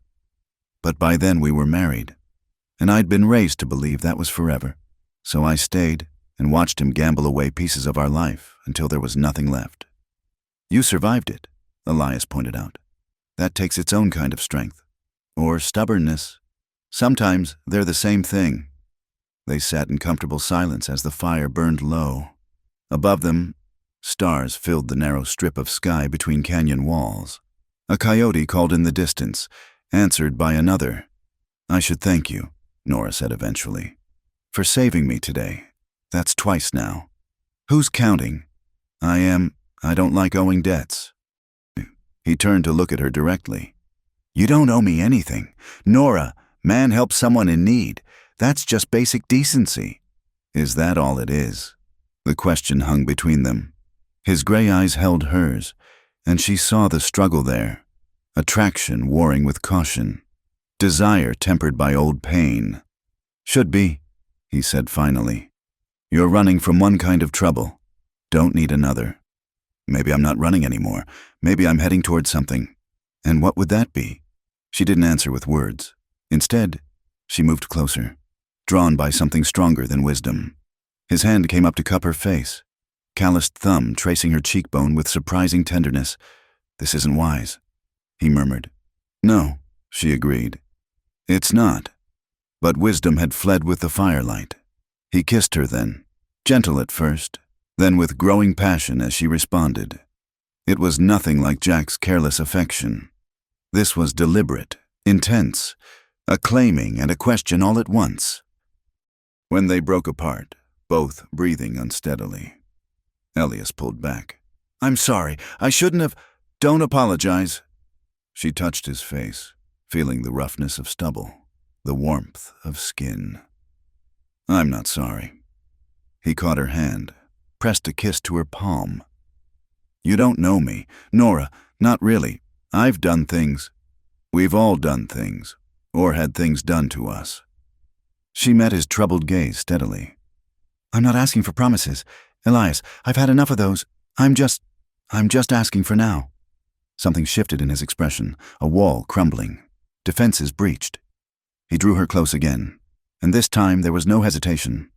But by then we were married, and I'd been raised to believe that was forever. So I stayed and watched him gamble away pieces of our life until there was nothing left. You survived it, Elias pointed out. That takes its own kind of strength. Or stubbornness. Sometimes they're the same thing. They sat in comfortable silence as the fire burned low. Above them, stars filled the narrow strip of sky between canyon walls. A coyote called in the distance, answered by another. I should thank you, Nora said eventually, for saving me today. That's twice now. Who's counting? I don't like owing debts. He turned to look at her directly. You don't owe me anything. Nora, man helps someone in need. That's just basic decency. Is that all it is? The question hung between them. His gray eyes held hers, and she saw the struggle there. Attraction warring with caution. Desire tempered by old pain. Should be, he said finally. You're running from one kind of trouble. Don't need another. Maybe I'm not running anymore. Maybe I'm heading towards something. And what would that be? She didn't answer with words. Instead, she moved closer, drawn by something stronger than wisdom. His hand came up to cup her face, calloused thumb tracing her cheekbone with surprising tenderness. This isn't wise, he murmured. No, she agreed. It's not. But wisdom had fled with the firelight. He kissed her then, gentle at first, then with growing passion as she responded. It was nothing like Jack's careless affection. This was deliberate, intense, a claiming and a question all at once. When they broke apart, both breathing unsteadily, Elias pulled back. I'm sorry, I shouldn't have. Don't apologize. She touched his face, feeling the roughness of stubble, the warmth of skin. I'm not sorry. He caught her hand, pressed a kiss to her palm. You don't know me, Nora, not really. I've done things. We've all done things, or had things done to us. She met his troubled gaze steadily. I'm not asking for promises. Elias, I've had enough of those. I'm just asking for now. Something shifted in his expression, a wall crumbling, defenses breached. He drew her close again, and this time there was no hesitation.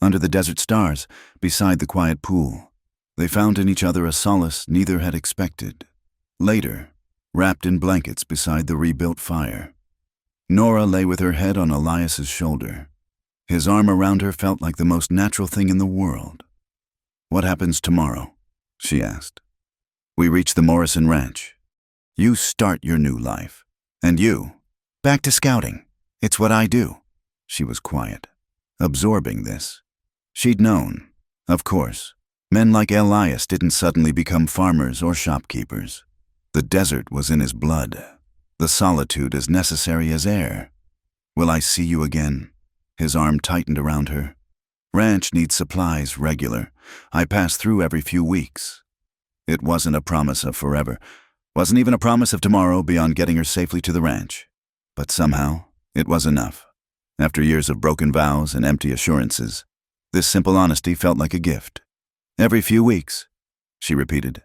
Under the desert stars, beside the quiet pool, they found in each other a solace neither had expected. Later, wrapped in blankets beside the rebuilt fire, Nora lay with her head on Elias's shoulder. His arm around her felt like the most natural thing in the world. What happens tomorrow? She asked. We reach the Morrison Ranch. You start your new life. And you? Back to scouting. It's what I do. She was quiet, absorbing this. She'd known, of course. Men like Elias didn't suddenly become farmers or shopkeepers. The desert was in his blood. The solitude as necessary as air. Will I see you again? His arm tightened around her. Ranch needs supplies regular. I pass through every few weeks. It wasn't a promise of forever. Wasn't even a promise of tomorrow beyond getting her safely to the ranch. But somehow, it was enough. After years of broken vows and empty assurances, this simple honesty felt like a gift. Every few weeks, she repeated.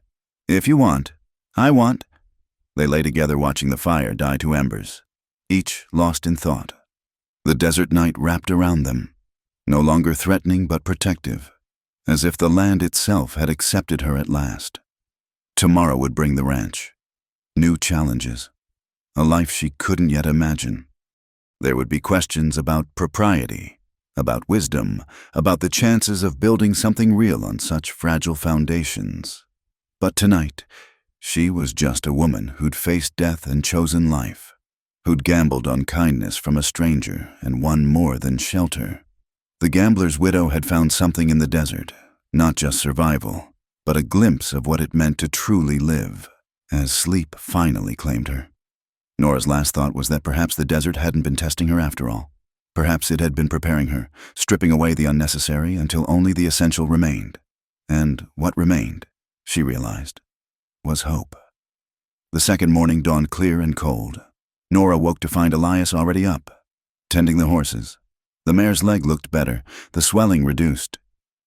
If you want. I want. They lay together watching the fire die to embers, each lost in thought. The desert night wrapped around them, no longer threatening but protective, as if the land itself had accepted her at last. Tomorrow would bring the ranch. New challenges. A life she couldn't yet imagine. There would be questions about propriety, about wisdom, about the chances of building something real on such fragile foundations. But tonight, she was just a woman who'd faced death and chosen life, who'd gambled on kindness from a stranger and won more than shelter. The gambler's widow had found something in the desert, not just survival, but a glimpse of what it meant to truly live, as sleep finally claimed her. Nora's last thought was that perhaps the desert hadn't been testing her after all. Perhaps it had been preparing her, stripping away the unnecessary until only the essential remained. And what remained? she realized, was hope. The second morning dawned clear and cold. Nora woke to find Elias already up, tending the horses. The mare's leg looked better, the swelling reduced.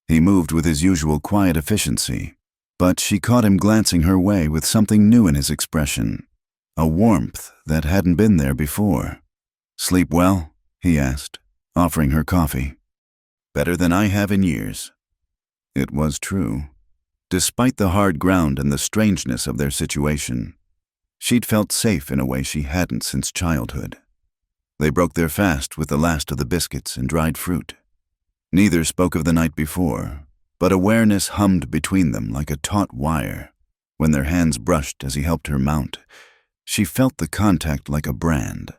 He moved with his usual quiet efficiency, but she caught him glancing her way with something new in his expression, a warmth that hadn't been there before. "Sleep well?" he asked, offering her coffee. "Better than I have in years." It was true. Despite the hard ground and the strangeness of their situation, she'd felt safe in a way she hadn't since childhood. They broke their fast with the last of the biscuits and dried fruit. Neither spoke of the night before, but awareness hummed between them like a taut wire. When their hands brushed as he helped her mount, she felt the contact like a brand.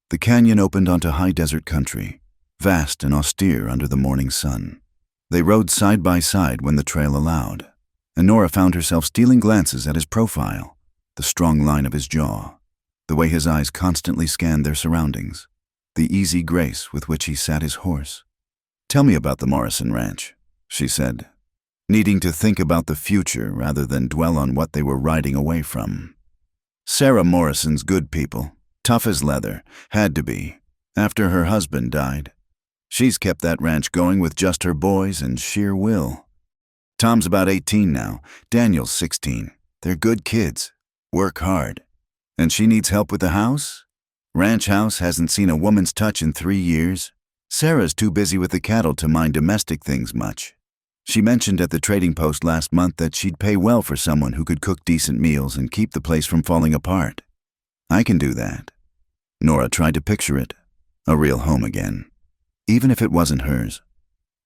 The canyon opened onto high desert country, vast and austere under the morning sun. They rode side by side when the trail allowed, and Nora found herself stealing glances at his profile, the strong line of his jaw, the way his eyes constantly scanned their surroundings, the easy grace with which he sat his horse. "Tell me about the Morrison Ranch," she said, needing to think about the future rather than dwell on what they were riding away from. "Sarah Morrison's good people, tough as leather, had to be, after her husband died. She's kept that ranch going with just her boys and sheer will. Tom's about 18 now, Daniel's 16. They're good kids, work hard. And she needs help with the house? Ranch house hasn't seen a woman's touch in 3 years. Sarah's too busy with the cattle to mind domestic things much. She mentioned at the trading post last month that she'd pay well for someone who could cook decent meals and keep the place from falling apart. I can do that." Nora tried to picture it, a real home again. Even if it wasn't hers.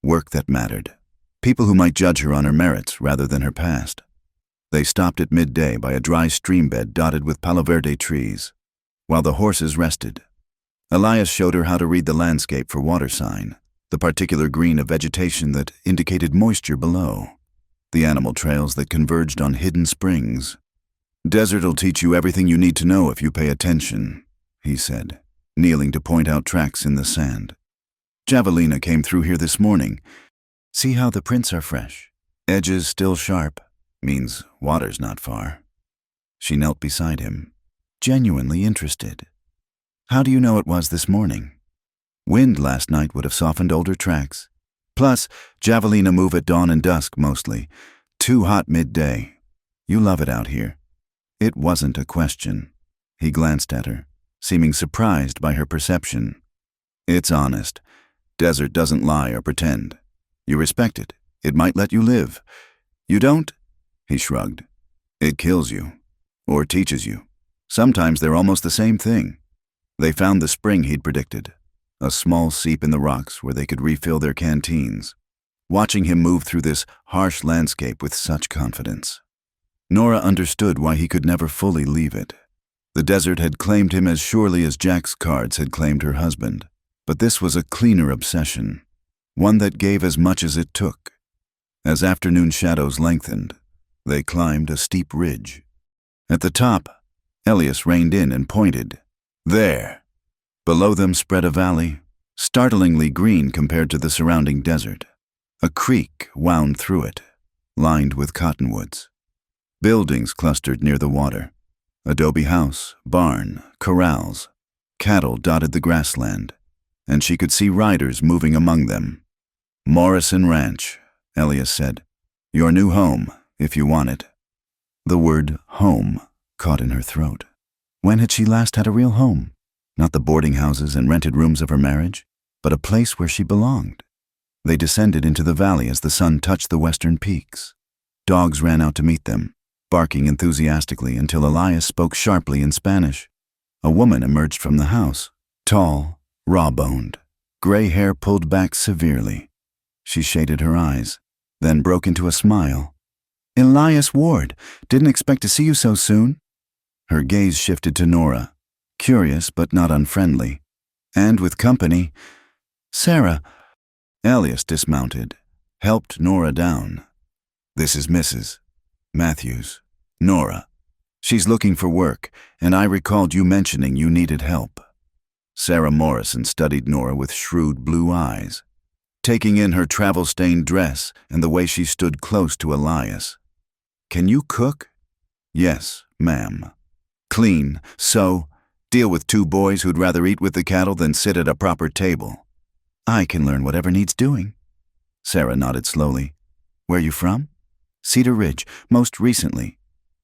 Work that mattered. People who might judge her on her merits rather than her past. They stopped at midday by a dry stream bed dotted with palo verde trees, while the horses rested. Elias showed her how to read the landscape for water sign, the particular green of vegetation that indicated moisture below, the animal trails that converged on hidden springs. "Desert'll teach you everything you need to know if you pay attention," he said, kneeling to point out tracks in the sand. "Javelina came through here this morning. See how the prints are fresh? Edges still sharp. Means water's not far." She knelt beside him, genuinely interested. "How do you know it was this morning?" "Wind last night would have softened older tracks. Plus, Javelina move at dawn and dusk mostly. Too hot midday. You love it out here." It wasn't a question. He glanced at her, seeming surprised by her perception. "It's honest. Desert doesn't lie or pretend. You respect it. It might let you live. You don't?" He shrugged. "It kills you. Or teaches you. Sometimes they're almost the same thing." They found the spring he'd predicted, a small seep in the rocks where they could refill their canteens, watching him move through this harsh landscape with such confidence. Nora understood why he could never fully leave it. The desert had claimed him as surely as Jack's cards had claimed her husband, but this was a cleaner obsession, one that gave as much as it took. As afternoon shadows lengthened, they climbed a steep ridge. At the top, Elias reined in and pointed. There. Below them spread a valley, startlingly green compared to the surrounding desert. A creek wound through it, lined with cottonwoods. Buildings clustered near the water. Adobe house, barn, corrals. Cattle dotted the grassland, and she could see riders moving among them. "Morrison Ranch," Elias said. "Your new home, if you want it." The word home caught in her throat. When had she last had a real home? Not the boarding houses and rented rooms of her marriage, but a place where she belonged. They descended into the valley as the sun touched the western peaks. Dogs ran out to meet them, barking enthusiastically until Elias spoke sharply in Spanish. A woman emerged from the house, tall, raw-boned, gray hair pulled back severely. She shaded her eyes, then broke into a smile. "Elias Ward, didn't expect to see you so soon." Her gaze shifted to Nora, curious but not unfriendly. "And with company. Sarah." Elias dismounted, helped Nora down. "This is Mrs. Matthews. Nora. She's looking for work, and I recalled you mentioning you needed help." Sarah Morrison studied Nora with shrewd blue eyes, taking in her travel-stained dress and the way she stood close to Elias. can you cook? Yes, ma'am. Clean, sew, deal with 2 boys who'd rather eat with the cattle than sit at a proper table. I can learn whatever needs doing. Sarah nodded slowly. Where you from? Cedar Ridge, most recently.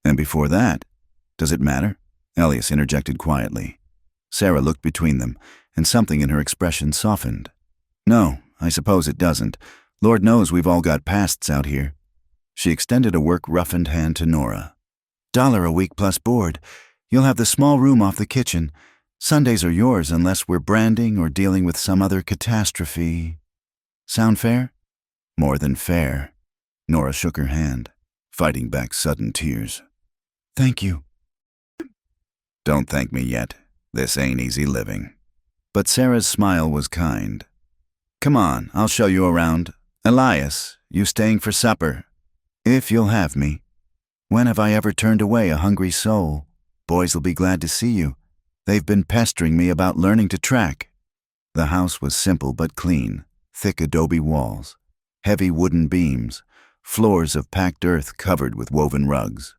And before that? Does it matter? Elias interjected quietly. Sarah looked between them, and something in her expression softened. No, I suppose it doesn't. Lord knows we've all got pasts out here. She extended a work-roughened hand to Nora. $1 a week plus board. You'll have the small room off the kitchen. Sundays are yours unless we're branding or dealing with some other catastrophe. Sound fair? More than fair. Nora shook her hand, fighting back sudden tears. Thank you. Don't thank me yet. This ain't easy living. But Sarah's smile was kind. Come on, I'll show you around. Elias, you staying for supper? If you'll have me. When have I ever turned away a hungry soul? Boys'll be glad to see you. They've been pestering me about learning to track. The house was simple but clean, thick adobe walls, heavy wooden beams, floors of packed earth covered with woven rugs.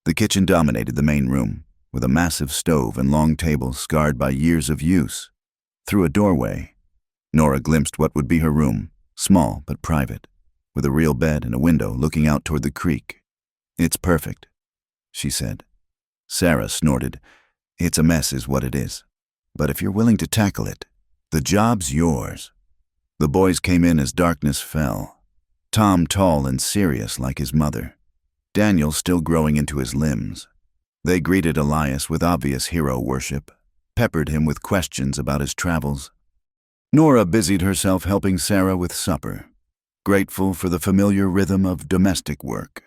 The kitchen dominated the main room, with a massive stove and long tables scarred by years of use. Through a doorway, Nora glimpsed what would be her room, small but private, with a real bed and a window looking out toward the creek. It's perfect, she said. Sarah snorted. It's a mess is what it is. But if you're willing to tackle it, the job's yours. The boys came in as darkness fell. Tom tall and serious like his mother. Daniel still growing into his limbs. They greeted Elias with obvious hero worship, peppered him with questions about his travels. Nora busied herself helping Sarah with supper, grateful for the familiar rhythm of domestic work.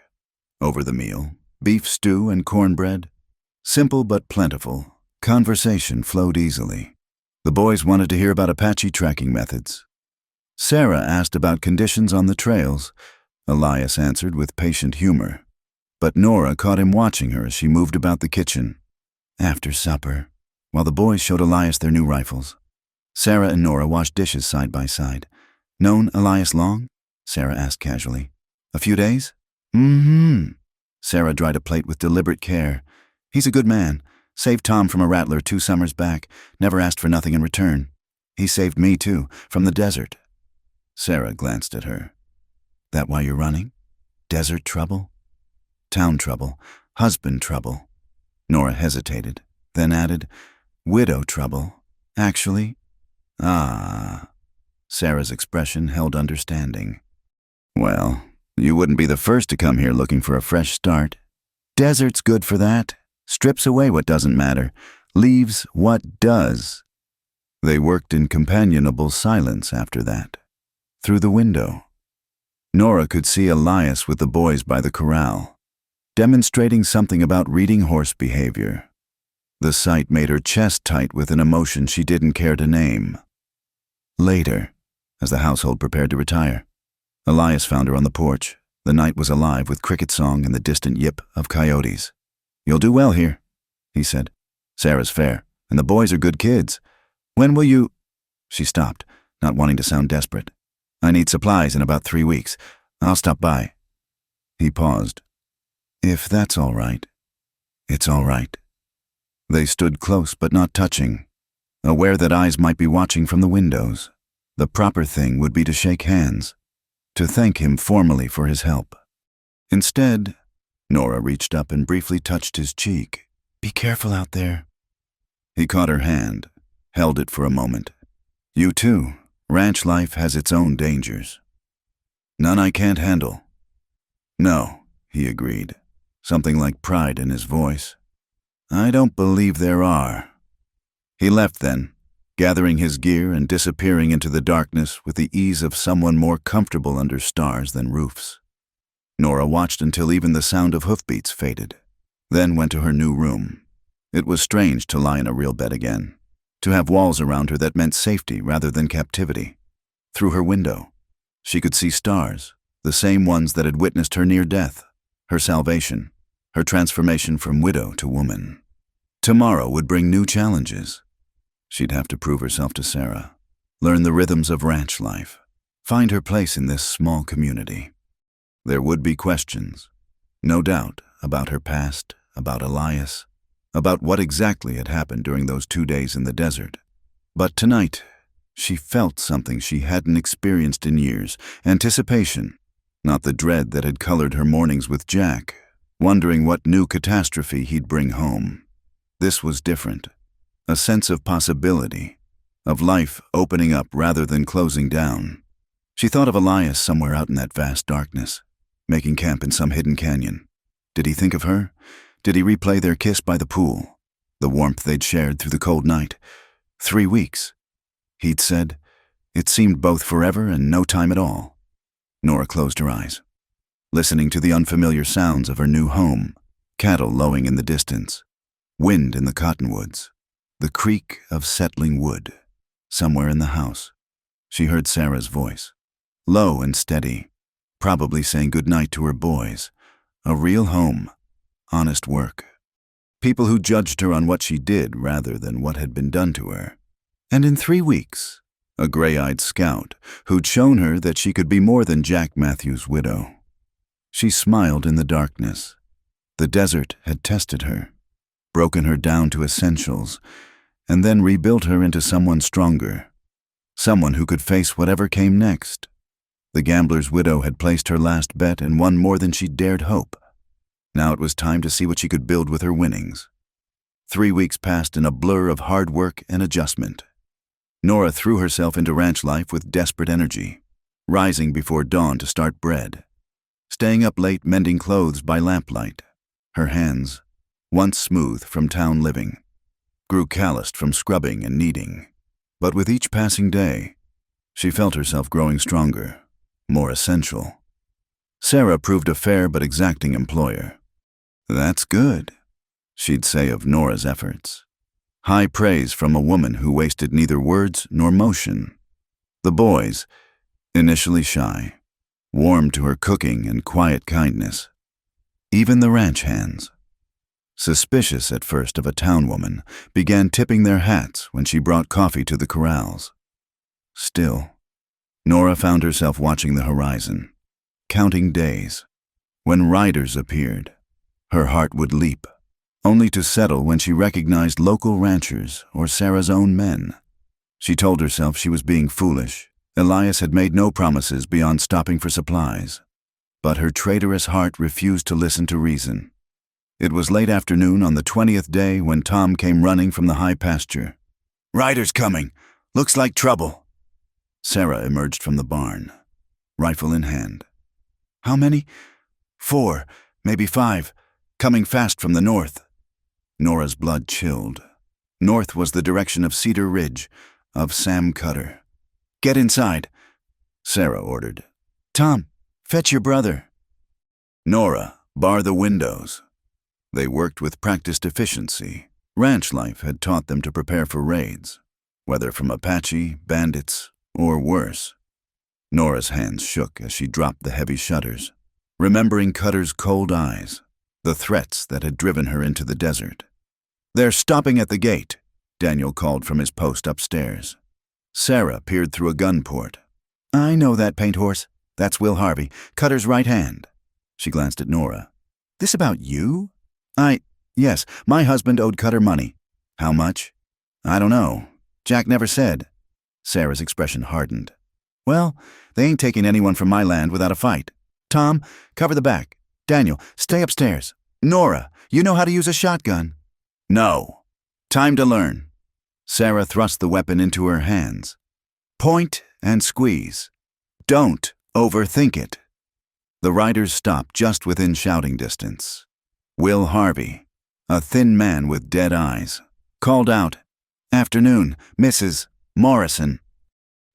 Over the meal, beef stew and cornbread. Simple but plentiful, conversation flowed easily. The boys wanted to hear about Apache tracking methods. Sarah asked about conditions on the trails. Elias answered with patient humor. But Nora caught him watching her as she moved about the kitchen. After supper, while the boys showed Elias their new rifles, Sarah and Nora washed dishes side by side. Known Elias long? Sarah asked casually. A few days? Mm-hmm. Sarah dried a plate with deliberate care. He's a good man. Saved Tom from a rattler 2 summers back. Never asked for nothing in return. He saved me, too, from the desert. Sarah glanced at her. That why you're running? Desert trouble? Town trouble. Husband trouble. Nora hesitated, then added, widow trouble. Actually? Ah. Sarah's expression held understanding. Well, you wouldn't be the first to come here looking for a fresh start. Desert's good for that. Strips away what doesn't matter, leaves what does. They worked in companionable silence after that. Through the window, Nora could see Elias with the boys by the corral, demonstrating something about reading horse behavior. The sight made her chest tight with an emotion she didn't care to name. Later, as the household prepared to retire, Elias found her on the porch. The night was alive with cricket song and the distant yip of coyotes. You'll do well here, he said. Sarah's fair, and the boys are good kids. When will you... She stopped, not wanting to sound desperate. I need supplies in about 3 weeks. I'll stop by. He paused. If that's all right. It's all right. They stood close but not touching, aware that eyes might be watching from the windows. The proper thing would be to shake hands, to thank him formally for his help. Instead, Nora reached up and briefly touched his cheek. Be careful out there. He caught her hand, held it for a moment. You too. Ranch life has its own dangers. None I can't handle. No, he agreed, something like pride in his voice. I don't believe there are. He left then, gathering his gear and disappearing into the darkness with the ease of someone more comfortable under stars than roofs. Nora watched until even the sound of hoofbeats faded, then went to her new room. It was strange to lie in a real bed again, to have walls around her that meant safety rather than captivity. Through her window, she could see stars, the same ones that had witnessed her near death, her salvation, her transformation from widow to woman. Tomorrow would bring new challenges. She'd have to prove herself to Sarah, learn the rhythms of ranch life, find her place in this small community. There would be questions. No doubt about her past, about Elias, about what exactly had happened during those 2 days in the desert. But tonight, she felt something she hadn't experienced in years, anticipation, not the dread that had colored her mornings with Jack, wondering what new catastrophe he'd bring home. This was different. A sense of possibility, of life opening up rather than closing down. She thought of Elias somewhere out in that vast darkness, making camp in some hidden canyon. Did he think of her? Did he replay their kiss by the pool, the warmth they'd shared through the cold night? 3 weeks. He'd said, it seemed both forever and no time at all. Nora closed her eyes, listening to the unfamiliar sounds of her new home, cattle lowing in the distance, wind in the cottonwoods, the creak of settling wood. Somewhere in the house, she heard Sarah's voice, low and steady, probably saying goodnight to her boys. A real home, honest work. People who judged her on what she did rather than what had been done to her. And in 3 weeks, a gray-eyed scout who'd shown her that she could be more than Jack Matthews' widow. She smiled in the darkness. The desert had tested her, broken her down to essentials, and then rebuilt her into someone stronger, someone who could face whatever came next. The gambler's widow had placed her last bet and won more than she dared hope. Now it was time to see what she could build with her winnings. 3 weeks passed in a blur of hard work and adjustment. Nora threw herself into ranch life with desperate energy, rising before dawn to start bread, staying up late mending clothes by lamplight. Her hands, once smooth from town living, grew calloused from scrubbing and kneading. But with each passing day, she felt herself growing stronger, more essential. Sarah proved a fair but exacting employer. That's good, she'd say of Nora's efforts. High praise from a woman who wasted neither words nor motion. The boys, initially shy, warmed to her cooking and quiet kindness. Even the ranch hands, suspicious at first of a town woman, began tipping their hats when she brought coffee to the corrals. Still, Nora found herself watching the horizon, counting days. When riders appeared, her heart would leap, only to settle when she recognized local ranchers or Sarah's own men. She told herself she was being foolish. Elias had made no promises beyond stopping for supplies. But her traitorous heart refused to listen to reason. It was late afternoon on the 20th day when Tom came running from the high pasture. "Riders coming. Looks like trouble." Sarah emerged from the barn, rifle in hand. "How many?" "4, maybe 5, coming fast from the north." Nora's blood chilled. North was the direction of Cedar Ridge, of Sam Cutter. "Get inside," Sarah ordered. "Tom, fetch your brother." "Nora, bar the windows." They worked with practiced efficiency. Ranch life had taught them to prepare for raids, whether from Apache, bandits, or worse. Nora's hands shook as she dropped the heavy shutters, remembering Cutter's cold eyes, the threats that had driven her into the desert. "They're stopping at the gate," Daniel called from his post upstairs. Sarah peered through a gun port. "I know that paint horse. That's Will Harvey, Cutter's right hand." She glanced at Nora. "This about you?" Yes, my husband owed Cutter money." "How much?" "I don't know. Jack never said." Sarah's expression hardened. "Well, they ain't taking anyone from my land without a fight. Tom, cover the back. Daniel, stay upstairs. Nora, you know how to use a shotgun." "No. Time to learn." Sarah thrust the weapon into her hands. "Point and squeeze. Don't overthink it." The riders stopped just within shouting distance. Will Harvey, a thin man with dead eyes, called out, "Afternoon, Mrs. Morrison."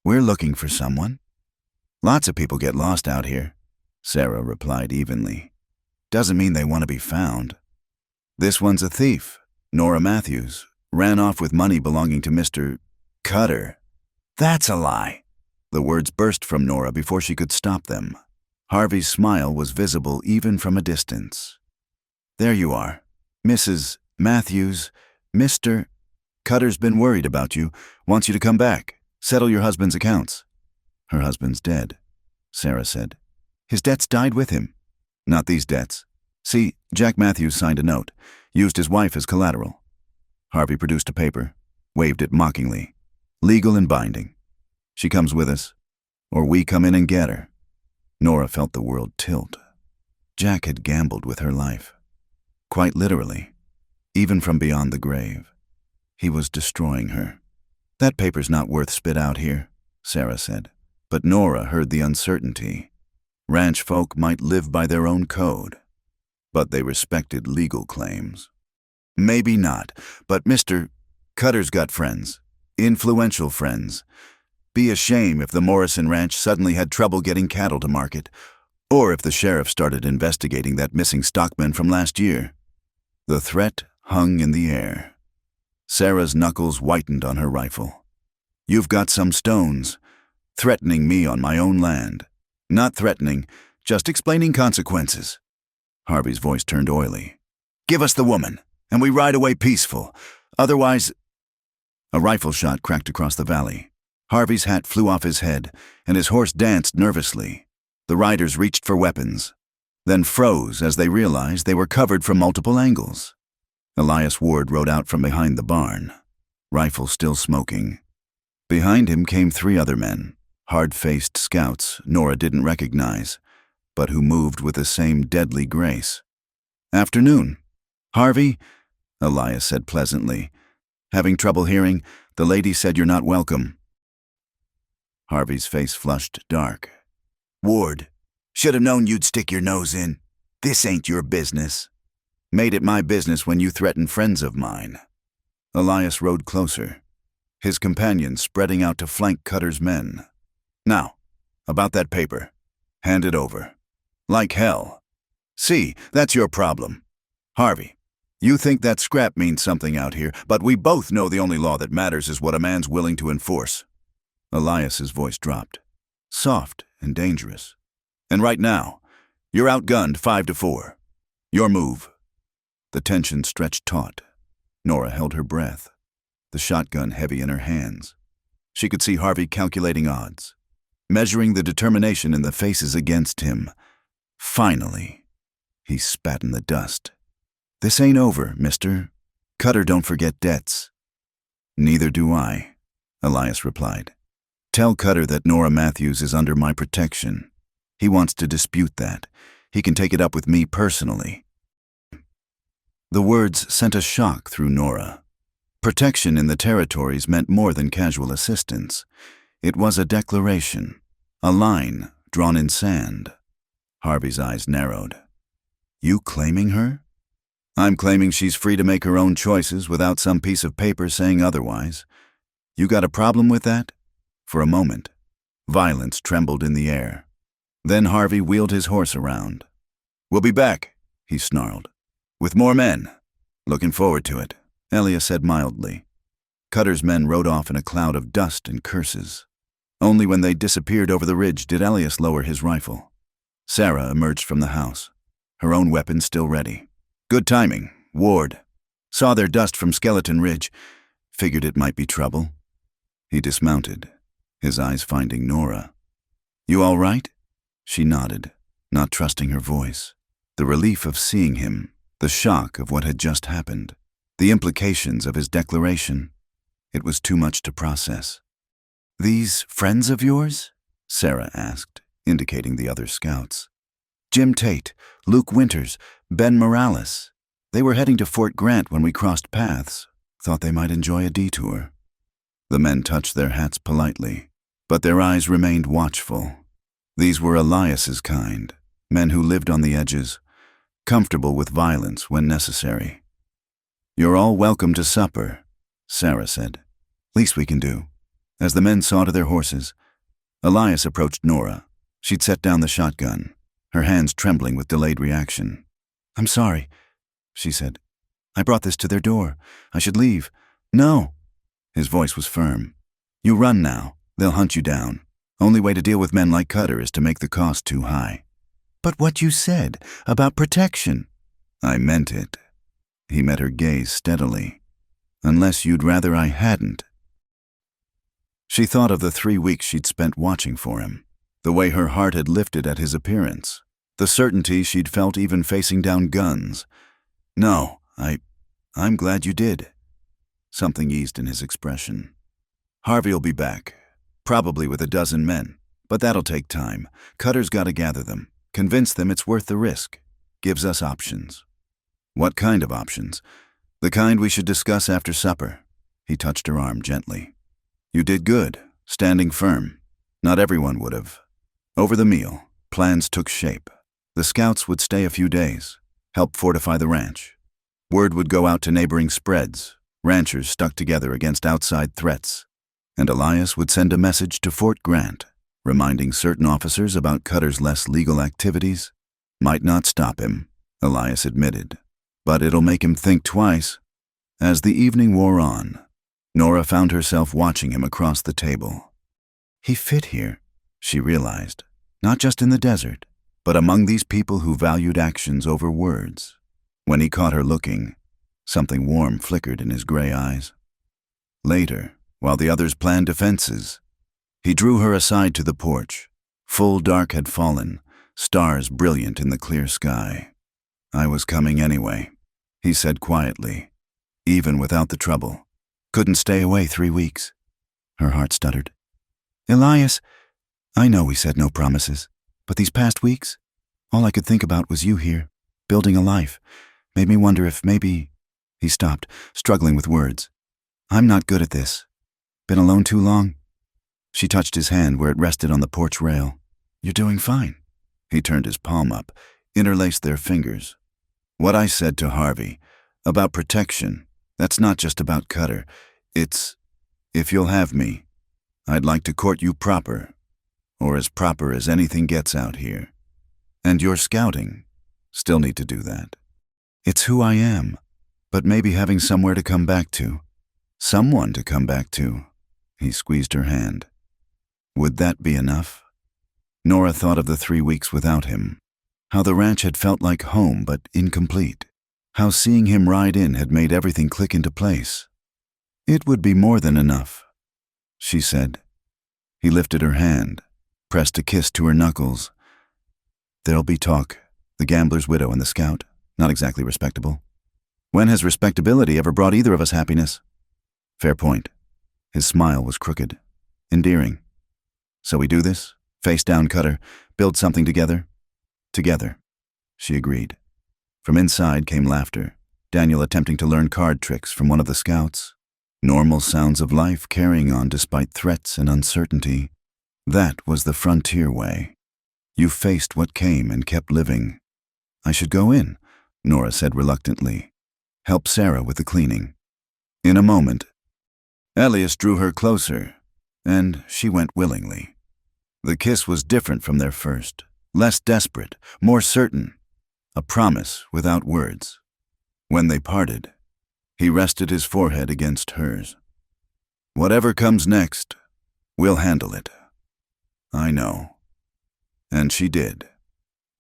"We're looking for someone." "Lots of people get lost out here," Sarah replied evenly. "Doesn't mean they want to be found." "This one's a thief. Nora Matthews ran off with money belonging to Mr. Cutter." "That's a lie." The words burst from Nora before she could stop them. Harvey's smile was visible even from a distance. "There you are. Mrs. Matthews, Mr. Cutter's been worried about you, wants you to come back, settle your husband's accounts." "Her husband's dead," Sarah said. "His debts died with him." "Not these debts. See, Jack Matthews signed a note, used his wife as collateral. Harvey produced a paper, waved it mockingly. Legal and binding. She comes with us, or we come in and get her. Nora felt the world tilt. Jack had gambled with her life. Quite literally, even from beyond the grave. He was destroying her. That paper's not worth spit out here, Sarah said. But Nora heard the uncertainty. Ranch folk might live by their own code, but they respected legal claims. Maybe not, but Mr. Cutter's got friends, influential friends. Be a shame if the Morrison Ranch suddenly had trouble getting cattle to market, or if the sheriff started investigating that missing stockman from last year. The threat hung in the air. Sarah's knuckles whitened on her rifle. You've got some stones, threatening me on my own land. Not threatening, just explaining consequences. Harvey's voice turned oily. Give us the woman, and we ride away peaceful. Otherwise— A rifle shot cracked across the valley. Harvey's hat flew off his head, and his horse danced nervously. The riders reached for weapons, then froze as they realized they were covered from multiple angles. Elias Ward rode out from behind the barn, rifle still smoking. Behind him came 3 other men, hard-faced scouts Nora didn't recognize, but who moved with the same deadly grace. Afternoon. Harvey, Elias said pleasantly. Having trouble hearing, the lady said you're not welcome. Harvey's face flushed dark. Ward, should have known you'd stick your nose in. This ain't your business. Made it my business when you threatened friends of mine. Elias rode closer, his companions spreading out to flank Cutter's men. Now, about that paper. Hand it over. Like hell. See, that's your problem. Harvey, you think that scrap means something out here, but we both know the only law that matters is what a man's willing to enforce. Elias's voice dropped, soft and dangerous. And right now, you're outgunned 5-4. Your move. The tension stretched taut. Nora held her breath, the shotgun heavy in her hands. She could see Harvey calculating odds, measuring the determination in the faces against him. Finally, he spat in the dust. This ain't over, mister. Cutter don't forget debts. Neither do I, Elias replied. Tell Cutter that Nora Matthews is under my protection. He wants to dispute that. He can take it up with me personally. The words sent a shock through Nora. Protection in the territories meant more than casual assistance. It was a declaration, a line drawn in sand. Harvey's eyes narrowed. You claiming her? I'm claiming she's free to make her own choices without some piece of paper saying otherwise. You got a problem with that? For a moment, violence trembled in the air. Then Harvey wheeled his horse around. We'll be back, he snarled. With more men. Looking forward to it, Elias said mildly. Cutter's men rode off in a cloud of dust and curses. Only when they disappeared over the ridge did Elias lower his rifle. Sarah emerged from the house, her own weapon still ready. Good timing, Ward. Saw their dust from Skeleton Ridge. Figured it might be trouble. He dismounted, his eyes finding Nora. You all right? She nodded, not trusting her voice. The relief of seeing him, the shock of what had just happened, the implications of his declaration. It was too much to process. These friends of yours? Sarah asked, indicating the other scouts. Jim Tate, Luke Winters, Ben Morales. They were heading to Fort Grant when we crossed paths. Thought they might enjoy a detour. The men touched their hats politely, but their eyes remained watchful. These were Elias's kind, men who lived on the edges, comfortable with violence when necessary. You're all welcome to supper, Sarah said. Least we can do. As the men saw to their horses, Elias approached Nora. She'd set down the shotgun, her hands trembling with delayed reaction. I'm sorry, she said. I brought this to their door. I should leave. No. His voice was firm. You run now. They'll hunt you down. Only way to deal with men like Cutter is to make the cost too high. But what you said about protection. I meant it. He met her gaze steadily. Unless you'd rather I hadn't. She thought of the 3 weeks she'd spent watching for him, the way her heart had lifted at his appearance, The certainty she'd felt even facing down guns. "No, I'm glad you did." Something eased in his expression. "Harvey'll be back, probably with a dozen men, but that'll take time. Cutter's gotta gather them, convince them it's worth the risk. Gives us options." "What kind of options?" "The kind we should discuss after supper." He touched her arm gently. "You did good, standing firm. Not everyone would have." Over the meal, plans took shape. The scouts would stay a few days, help fortify the ranch. Word would go out to neighboring spreads, ranchers stuck together against outside threats. And Elias would send a message to Fort Grant, reminding certain officers about Cutter's less legal activities. "Might not stop him," Elias admitted, "but it'll make him think twice." As the evening wore on, Nora found herself watching him across the table. He fit here, she realized, not just in the desert, but among these people who valued actions over words. When he caught her looking, something warm flickered in his gray eyes. Later, while the others planned defenses, he drew her aside to the porch. Full dark had fallen, stars brilliant in the clear sky. "I was coming anyway," he said quietly, "even without the trouble. Couldn't stay away 3 weeks." Her heart stuttered. "Elias, I know we said no promises, but these past weeks, all I could think about was you here, building a life. Made me wonder if maybe—" He stopped, struggling with words. "I'm not good at this. Been alone too long?" She touched his hand where it rested on the porch rail. "You're doing fine." He turned his palm up, interlaced their fingers. "What I said to Harvey, about protection, that's not just about Cutter. It's, if you'll have me, I'd like to court you proper, or as proper as anything gets out here. And your scouting, still need to do that. It's who I am, but maybe having somewhere to come back to. Someone to come back to." He squeezed her hand. Would that be enough? Nora thought of the 3 weeks without him, how the ranch had felt like home but incomplete, how seeing him ride in had made everything click into place. "It would be more than enough," she said. He lifted her hand, pressed a kiss to her knuckles. "There'll be talk, the gambler's widow and the scout, not exactly respectable. When has respectability ever brought either of us happiness?" "Fair point." His smile was crooked, endearing. "So we do this? Face down Cutter, build something together?" "Together," she agreed. From inside came laughter, Daniel attempting to learn card tricks from one of the scouts. Normal sounds of life carrying on despite threats and uncertainty. That was the frontier way. You faced what came and kept living. "I should go in," Nora said reluctantly. "Help Sarah with the cleaning." In a moment, Elias drew her closer, and she went willingly. The kiss was different from their first, less desperate, more certain, a promise without words. When they parted, he rested his forehead against hers. "Whatever comes next, we'll handle it." "I know." And she did.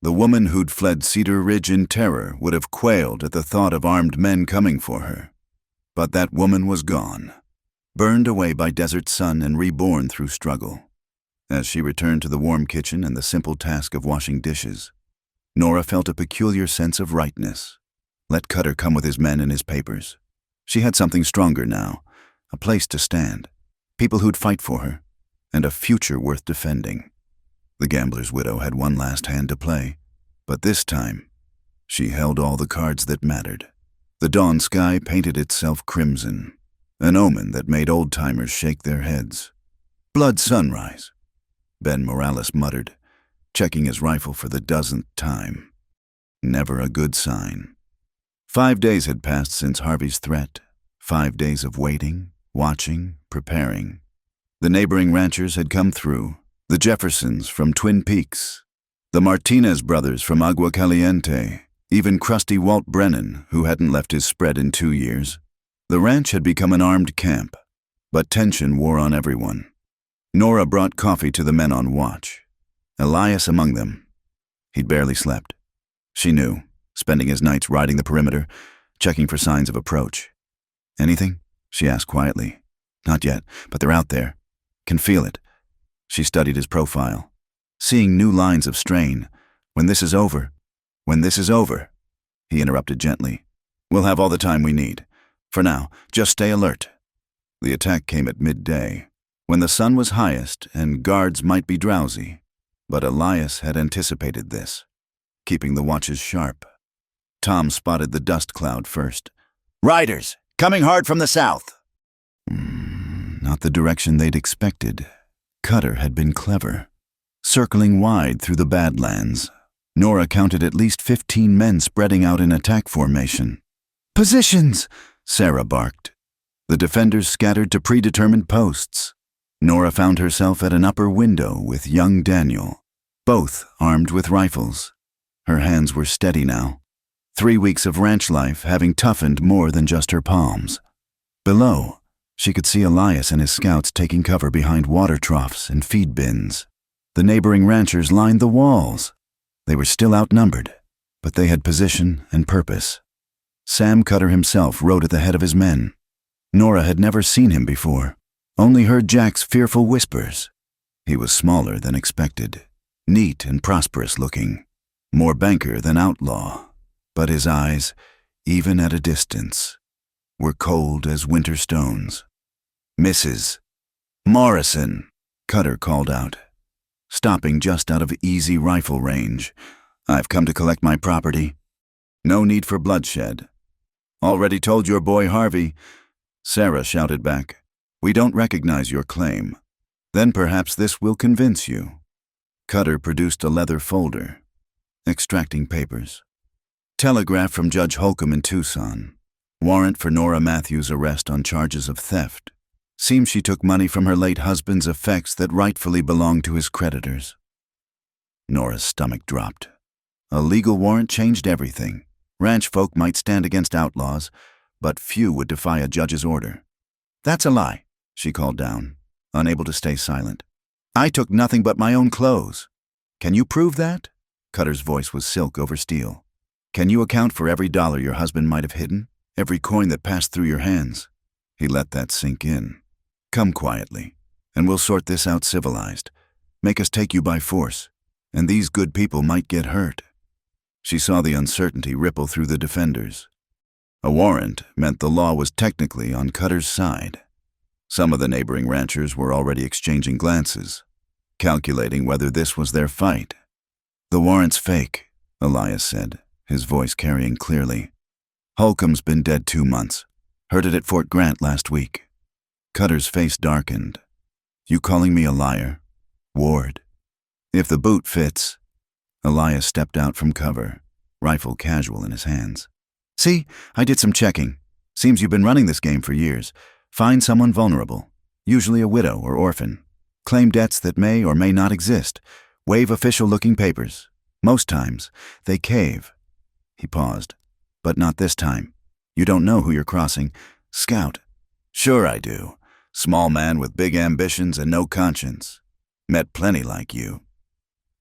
The woman who'd fled Cedar Ridge in terror would have quailed at the thought of armed men coming for her. But that woman was gone, burned away by desert sun and reborn through struggle. As she returned to the warm kitchen and the simple task of washing dishes, Nora felt a peculiar sense of rightness. Let Cutter come with his men and his papers. She had something stronger now, a place to stand, people who'd fight for her, and a future worth defending. The gambler's widow had one last hand to play, but this time, she held all the cards that mattered. The dawn sky painted itself crimson, an omen that made old-timers shake their heads. "Blood sunrise," Ben Morales muttered, checking his rifle for the dozenth time. Never a good sign. 5 days had passed since Harvey's threat, 5 days of waiting, watching, preparing. The neighboring ranchers had come through, the Jeffersons from Twin Peaks, the Martinez brothers from Agua Caliente, even crusty Walt Brennan, who hadn't left his spread in 2 years. The ranch had become an armed camp, but tension wore on everyone. Nora brought coffee to the men on watch, Elias among them. He'd barely slept. She knew, spending his nights riding the perimeter, checking for signs of approach. "Anything?" she asked quietly. "Not yet, but they're out there. Can feel it." She studied his profile, seeing new lines of strain, When this is over, he interrupted gently. We'll have all the time we need. For now, just stay alert. The attack came at midday, when the sun was highest and guards might be drowsy. But Elias had anticipated this, keeping the watches sharp. Tom spotted the dust cloud first. Riders, coming hard from the south. Not the direction they'd expected. Cutter had been clever. Circling wide through the Badlands, Nora counted at least 15 men spreading out in attack formation. Positions! Sarah barked. The defenders scattered to predetermined posts. Nora found herself at an upper window with young Daniel, both armed with rifles. Her hands were steady now, 3 weeks of ranch life having toughened more than just her palms. Below, she could see Elias and his scouts taking cover behind water troughs and feed bins. The neighboring ranchers lined the walls. They were still outnumbered, but they had position and purpose. Sam Cutter himself rode at the head of his men. Nora had never seen him before, only heard Jack's fearful whispers. He was smaller than expected, neat and prosperous looking, more banker than outlaw, but his eyes, even at a distance, were cold as winter stones. Mrs. Morrison, Cutter called out, stopping just out of easy rifle range. I've come to collect my property. No need for bloodshed. Already told your boy Harvey. Sarah shouted back, we don't recognize your claim. Then perhaps this will convince you. Cutter produced a leather folder, extracting papers. Telegraph from Judge Holcomb in Tucson. Warrant for Nora Matthews' arrest on charges of theft. Seems she took money from her late husband's effects that rightfully belonged to his creditors. Nora's stomach dropped. A legal warrant changed everything. Ranch folk might stand against outlaws, but few would defy a judge's order. That's a lie, she called down, unable to stay silent. I took nothing but my own clothes. Can you prove that? Cutter's voice was silk over steel. Can you account for every dollar your husband might have hidden? Every coin that passed through your hands? He let that sink in. Come quietly, and we'll sort this out civilized. Make us take you by force, and these good people might get hurt. She saw the uncertainty ripple through the defenders. A warrant meant the law was technically on Cutter's side. Some of the neighboring ranchers were already exchanging glances, calculating whether this was their fight. The warrant's fake, Elias said, his voice carrying clearly. Holcomb's been dead 2 months. Heard it at Fort Grant last week. Cutter's face darkened. You calling me a liar? Ward. If the boot fits. Elias stepped out from cover, rifle casual in his hands. See, I did some checking. Seems you've been running this game for years. Find someone vulnerable, usually a widow or orphan. Claim debts that may or may not exist. Wave official-looking papers. Most times, they cave. He paused. But not this time. You don't know who you're crossing. Scout. Sure I do. Small man with big ambitions and no conscience. Met plenty like you.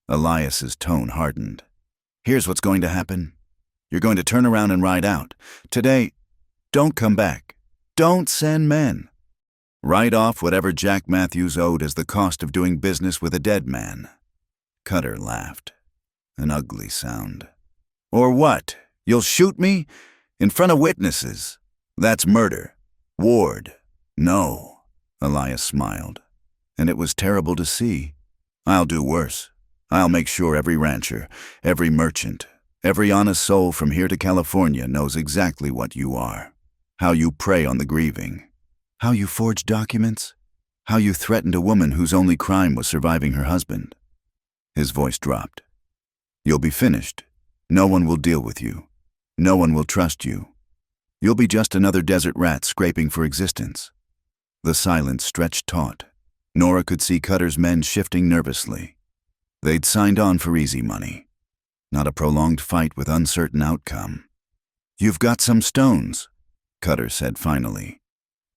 Elias's tone hardened. Here's what's going to happen. You're going to turn around and ride out. Today, don't come back. Don't send men. Write off whatever Jack Matthews owed as the cost of doing business with a dead man. Cutter laughed. An ugly sound. Or what? You'll shoot me? In front of witnesses. That's murder. Ward. No. Elias smiled. And it was terrible to see. I'll do worse. I'll make sure every rancher, every merchant, every honest soul from here to California knows exactly what you are. How you prey on the grieving. How you forge documents. How you threatened a woman whose only crime was surviving her husband. His voice dropped. You'll be finished. No one will deal with you. No one will trust you. You'll be just another desert rat scraping for existence. The silence stretched taut. Nora could see Cutter's men shifting nervously. They'd signed on for easy money. Not a prolonged fight with uncertain outcome. You've got some stones, Cutter said finally.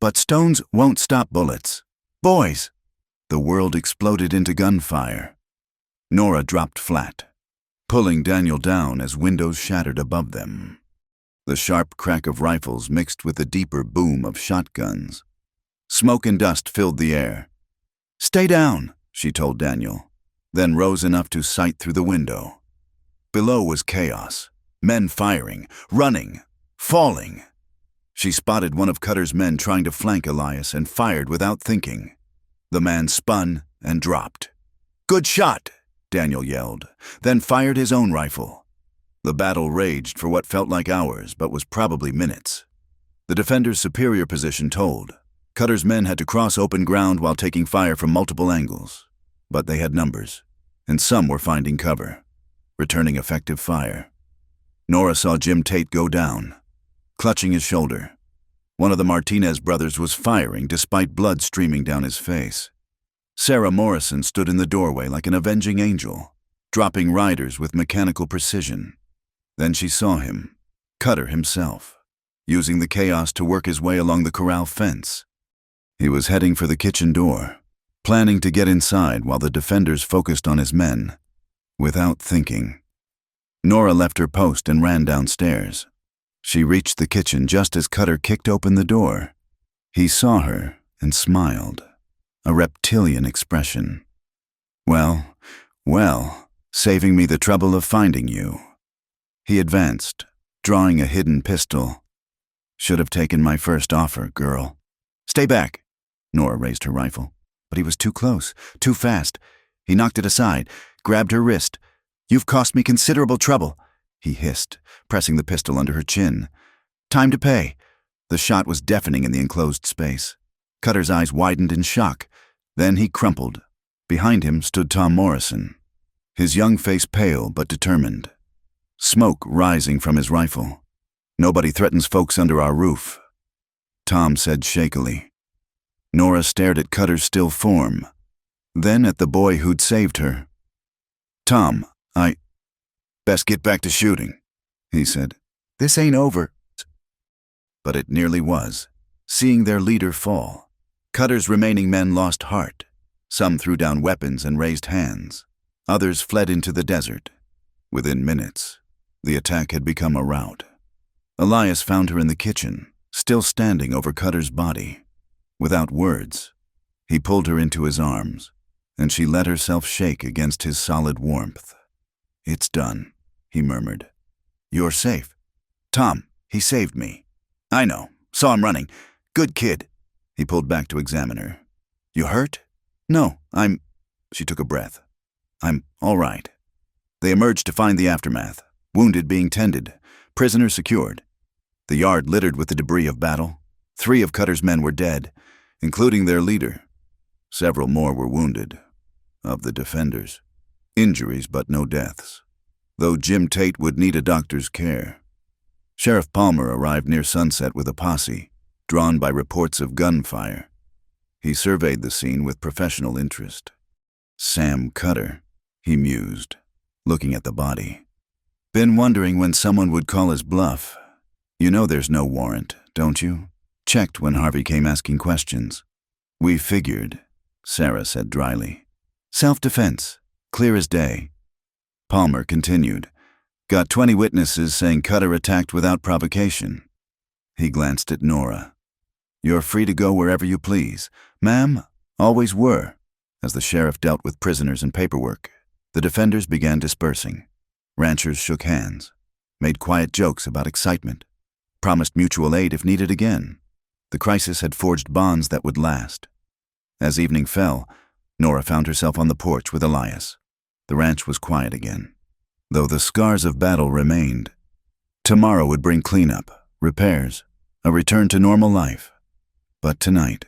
But stones won't stop bullets. Boys! The world exploded into gunfire. Nora dropped flat, pulling Daniel down as windows shattered above them. The sharp crack of rifles mixed with the deeper boom of shotguns. Smoke and dust filled the air. Stay down, she told Daniel, then rose enough to sight through the window. Below was chaos. Men firing, running, falling. She spotted one of Cutter's men trying to flank Elias and fired without thinking. The man spun and dropped. "Good shot!" Daniel yelled, then fired his own rifle. The battle raged for what felt like hours, but was probably minutes. The defender's superior position told. Cutter's men had to cross open ground while taking fire from multiple angles. But they had numbers, and some were finding cover, returning effective fire. Nora saw Jim Tate go down, clutching his shoulder. One of the Martinez brothers was firing despite blood streaming down his face. Sarah Morrison stood in the doorway like an avenging angel, dropping riders with mechanical precision. Then she saw him, Cutter himself, using the chaos to work his way along the corral fence. He was heading for the kitchen door, planning to get inside while the defenders focused on his men, without thinking. Nora left her post and ran downstairs. She reached the kitchen just as Cutter kicked open the door. He saw her and smiled, a reptilian expression. Well, saving me the trouble of finding you." He advanced, drawing a hidden pistol. "Should have taken my first offer, girl." "Stay back." Nora raised her rifle, but he was too close, too fast. He knocked it aside, grabbed her wrist. "You've cost me considerable trouble," he hissed, pressing the pistol under her chin. "Time to pay." The shot was deafening in the enclosed space. Cutter's eyes widened in shock. Then he crumpled. Behind him stood Tom Morrison, his young face pale but determined. Smoke rising from his rifle. "Nobody threatens folks under our roof," Tom said shakily. Nora stared at Cutter's still form, then at the boy who'd saved her. "Tom, best get back to shooting," he said. "This ain't over." But it nearly was, seeing their leader fall. Cutter's remaining men lost heart. Some threw down weapons and raised hands. Others fled into the desert. Within minutes, the attack had become a rout. Elias found her in the kitchen, still standing over Cutter's body. Without words, he pulled her into his arms, and she let herself shake against his solid warmth. "It's done," he murmured. "You're safe." "Tom, he saved me." "I know. Saw him running. Good kid." He pulled back to examine her. "You hurt?" "No, She took a breath. "I'm all right." They emerged to find the aftermath. Wounded being tended. Prisoners secured. The yard littered with the debris of battle. 3 of Cutter's men were dead, including their leader. Several more were wounded. Of the defenders. Injuries but no deaths, though Jim Tate would need a doctor's care. Sheriff Palmer arrived near sunset with a posse, drawn by reports of gunfire. He surveyed the scene with professional interest. "Sam Cutter," he mused, looking at the body. "Been wondering when someone would call his bluff. You know there's no warrant, don't you?" Checked when Harvey came asking questions. "We figured," Sarah said dryly. "Self-defense. Clear as day." Palmer continued. "Got 20 witnesses saying Cutter attacked without provocation." He glanced at Nora. "You're free to go wherever you please. Ma'am, always were." As the sheriff dealt with prisoners and paperwork, the defenders began dispersing. Ranchers shook hands, made quiet jokes about excitement, promised mutual aid if needed again. The crisis had forged bonds that would last. As evening fell, Nora found herself on the porch with Elias. The ranch was quiet again, though the scars of battle remained. Tomorrow would bring cleanup, repairs, a return to normal life. But tonight—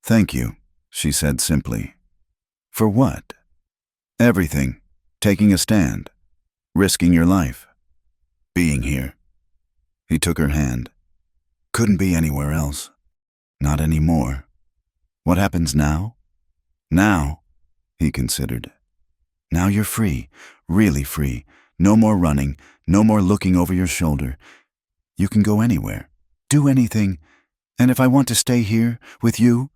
"Thank you," she said simply. "For what?" "Everything. Taking a stand. Risking your life. Being here." He took her hand. "Couldn't be anywhere else. Not anymore. What happens now?" "Now," he considered. "Now you're free, really free. No more running, no more looking over your shoulder. You can go anywhere, do anything. And if I want to stay here, with you,"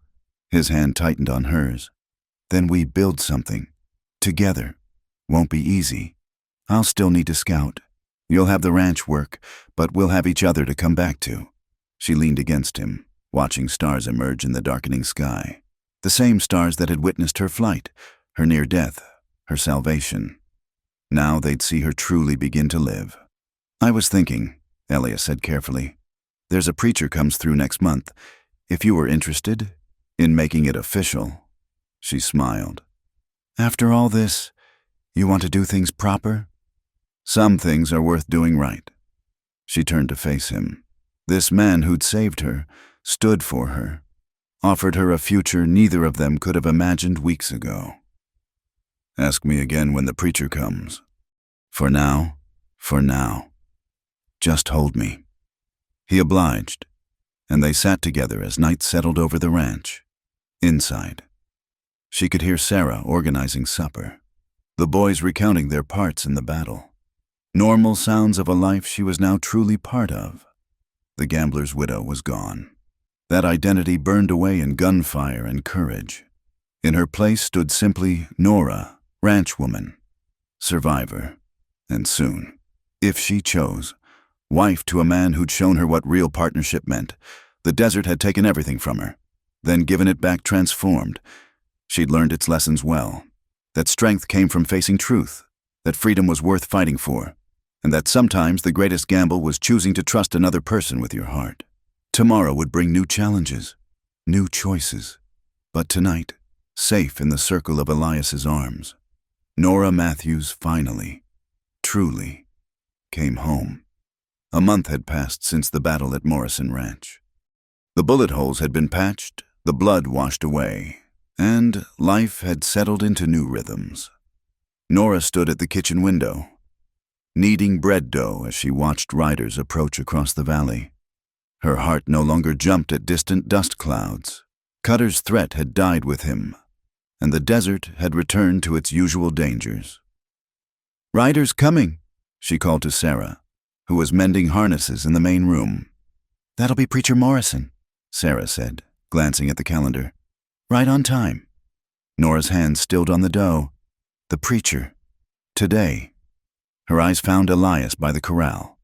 his hand tightened on hers, "then we build something. Together. Won't be easy. I'll still need to scout. You'll have the ranch work, but we'll have each other to come back to." She leaned against him, watching stars emerge in the darkening sky. The same stars that had witnessed her flight, her near death, her salvation. Now they'd see her truly begin to live. "I was thinking," Elias said carefully, "there's a preacher comes through next month. If you were interested in making it official." She smiled. "After all this, you want to do things proper?" "Some things are worth doing right." She turned to face him. This man who'd saved her, stood for her, offered her a future neither of them could have imagined weeks ago. "Ask me again when the preacher comes. For now, just hold me." He obliged, and they sat together as night settled over the ranch. Inside, she could hear Sarah organizing supper, the boys recounting their parts in the battle. Normal sounds of a life she was now truly part of. The gambler's widow was gone. That identity burned away in gunfire and courage. In her place stood simply Nora, ranchwoman, survivor, and soon, if she chose, wife to a man who'd shown her what real partnership meant. The desert had taken everything from her, then given it back transformed. She'd learned its lessons well, that strength came from facing truth, that freedom was worth fighting for, and that sometimes the greatest gamble was choosing to trust another person with your heart. Tomorrow would bring new challenges, new choices, but tonight, safe in the circle of Elias's arms, Nora Matthews finally, truly, came home. A month had passed since the battle at Morrison Ranch. The bullet holes had been patched, the blood washed away, and life had settled into new rhythms. Nora stood at the kitchen window, kneading bread dough as she watched riders approach across the valley. Her heart no longer jumped at distant dust clouds. Cutter's threat had died with him, and the desert had returned to its usual dangers. "Riders coming," she called to Sarah, who was mending harnesses in the main room. "That'll be Preacher Morrison," Sarah said, glancing at the calendar. "Right on time." Nora's hand stilled on the dough. The preacher. Today. Her eyes found Elias by the corral,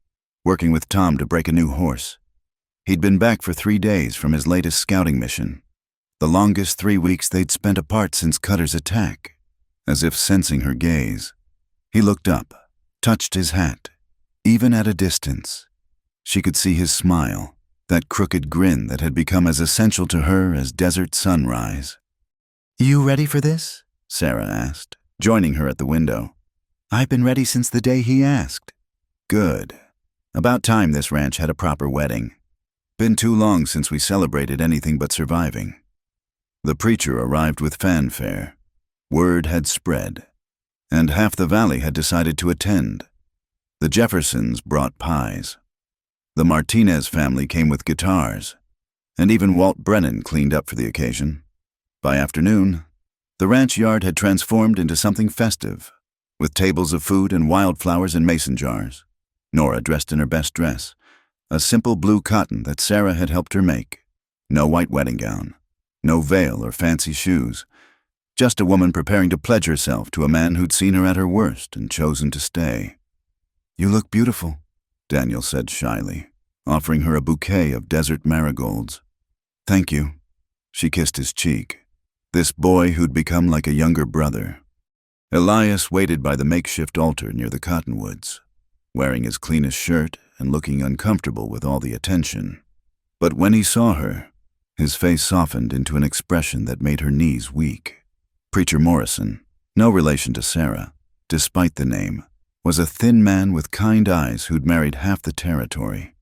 working with Tom to break a new horse. He'd been back for 3 days from his latest scouting mission, the longest 3 weeks they'd spent apart since Cutter's attack. As if sensing her gaze, he looked up, touched his hat. Even at a distance, she could see his smile, that crooked grin that had become as essential to her as desert sunrise. "You ready for this?" Sarah asked, joining her at the window. "I've been ready since the day he asked." "Good. About time this ranch had a proper wedding. Been too long since we celebrated anything but surviving." The preacher arrived with fanfare. Word had spread, and half the valley had decided to attend. The Jeffersons brought pies. The Martinez family came with guitars, and even Walt Brennan cleaned up for the occasion. By afternoon, the ranch yard had transformed into something festive, with tables of food and wildflowers in mason jars. Nora dressed in her best dress, a simple blue cotton that Sarah had helped her make. No white wedding gown, no veil or fancy shoes, just a woman preparing to pledge herself to a man who'd seen her at her worst and chosen to stay. "You look beautiful," Daniel said shyly, offering her a bouquet of desert marigolds. "Thank you." She kissed his cheek, this boy who'd become like a younger brother. Elias waited by the makeshift altar near the cottonwoods, wearing his cleanest shirt and looking uncomfortable with all the attention. But when he saw her, his face softened into an expression that made her knees weak. Preacher Morrison, no relation to Sarah, despite the name, was a thin man with kind eyes who'd married half the territory.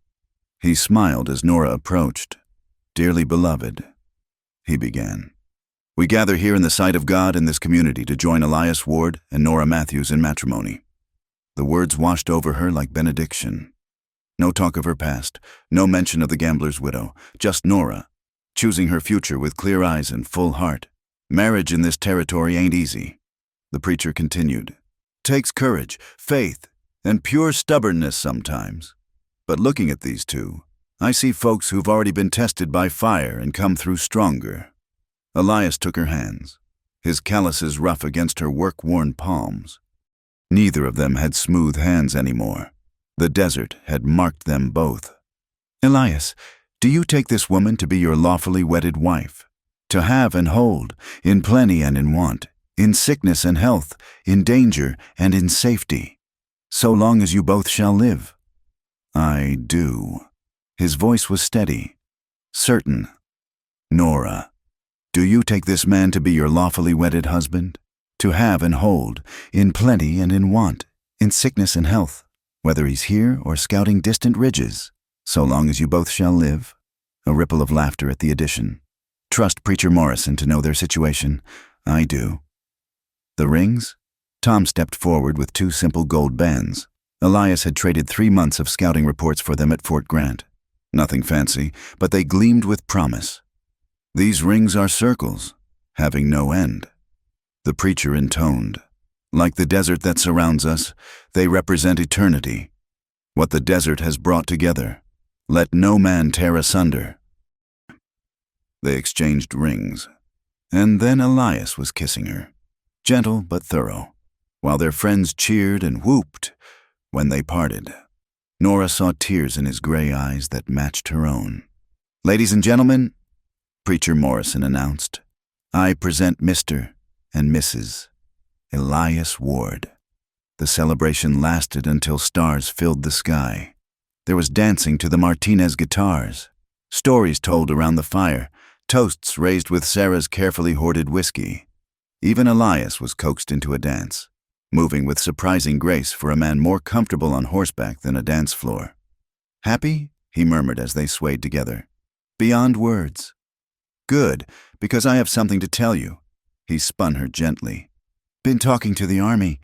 He smiled as Nora approached. "Dearly beloved," he began, "we gather here in the sight of God in this community to join Elias Ward and Nora Matthews in matrimony." The words washed over her like benediction. No talk of her past, no mention of the gambler's widow, just Nora, choosing her future with clear eyes and full heart. "Marriage in this territory ain't easy," the preacher continued. "Takes courage, faith, and pure stubbornness sometimes. But looking at these two, I see folks who've already been tested by fire and come through stronger." Elias took her hands, his calluses rough against her work-worn palms. Neither of them had smooth hands anymore. The desert had marked them both. "Elias, do you take this woman to be your lawfully wedded wife? To have and hold, in plenty and in want, in sickness and health, in danger and in safety, so long as you both shall live. I do. His voice was steady, certain. Nora, do you take this man to be your lawfully wedded husband? To have and hold, in plenty and in want, in sickness and health, whether he's here or scouting distant ridges, so long as you both shall live? A ripple of laughter at the addition. Trust Preacher Morrison to know their situation. I do. The rings? Tom stepped forward with 2 simple gold bands. Elias had traded 3 months of scouting reports for them at Fort Grant. Nothing fancy, but they gleamed with promise. These rings are circles, having no end. The preacher intoned. Like the desert that surrounds us, they represent eternity. What the desert has brought together, let no man tear asunder. They exchanged rings, and then Elias was kissing her, gentle but thorough, while their friends cheered and whooped when they parted. Nora saw tears in his gray eyes that matched her own. Ladies and gentlemen, Preacher Morrison announced, I present Mr. and Mrs. Elias Ward. The celebration lasted until stars filled the sky. There was dancing to the Martinez guitars, stories told around the fire, toasts raised with Sarah's carefully hoarded whiskey. Even Elias was coaxed into a dance, moving with surprising grace for a man more comfortable on horseback than a dance floor. Happy? He murmured as they swayed together. Beyond words. Good, because I have something to tell you. He spun her gently. Been talking to the Army.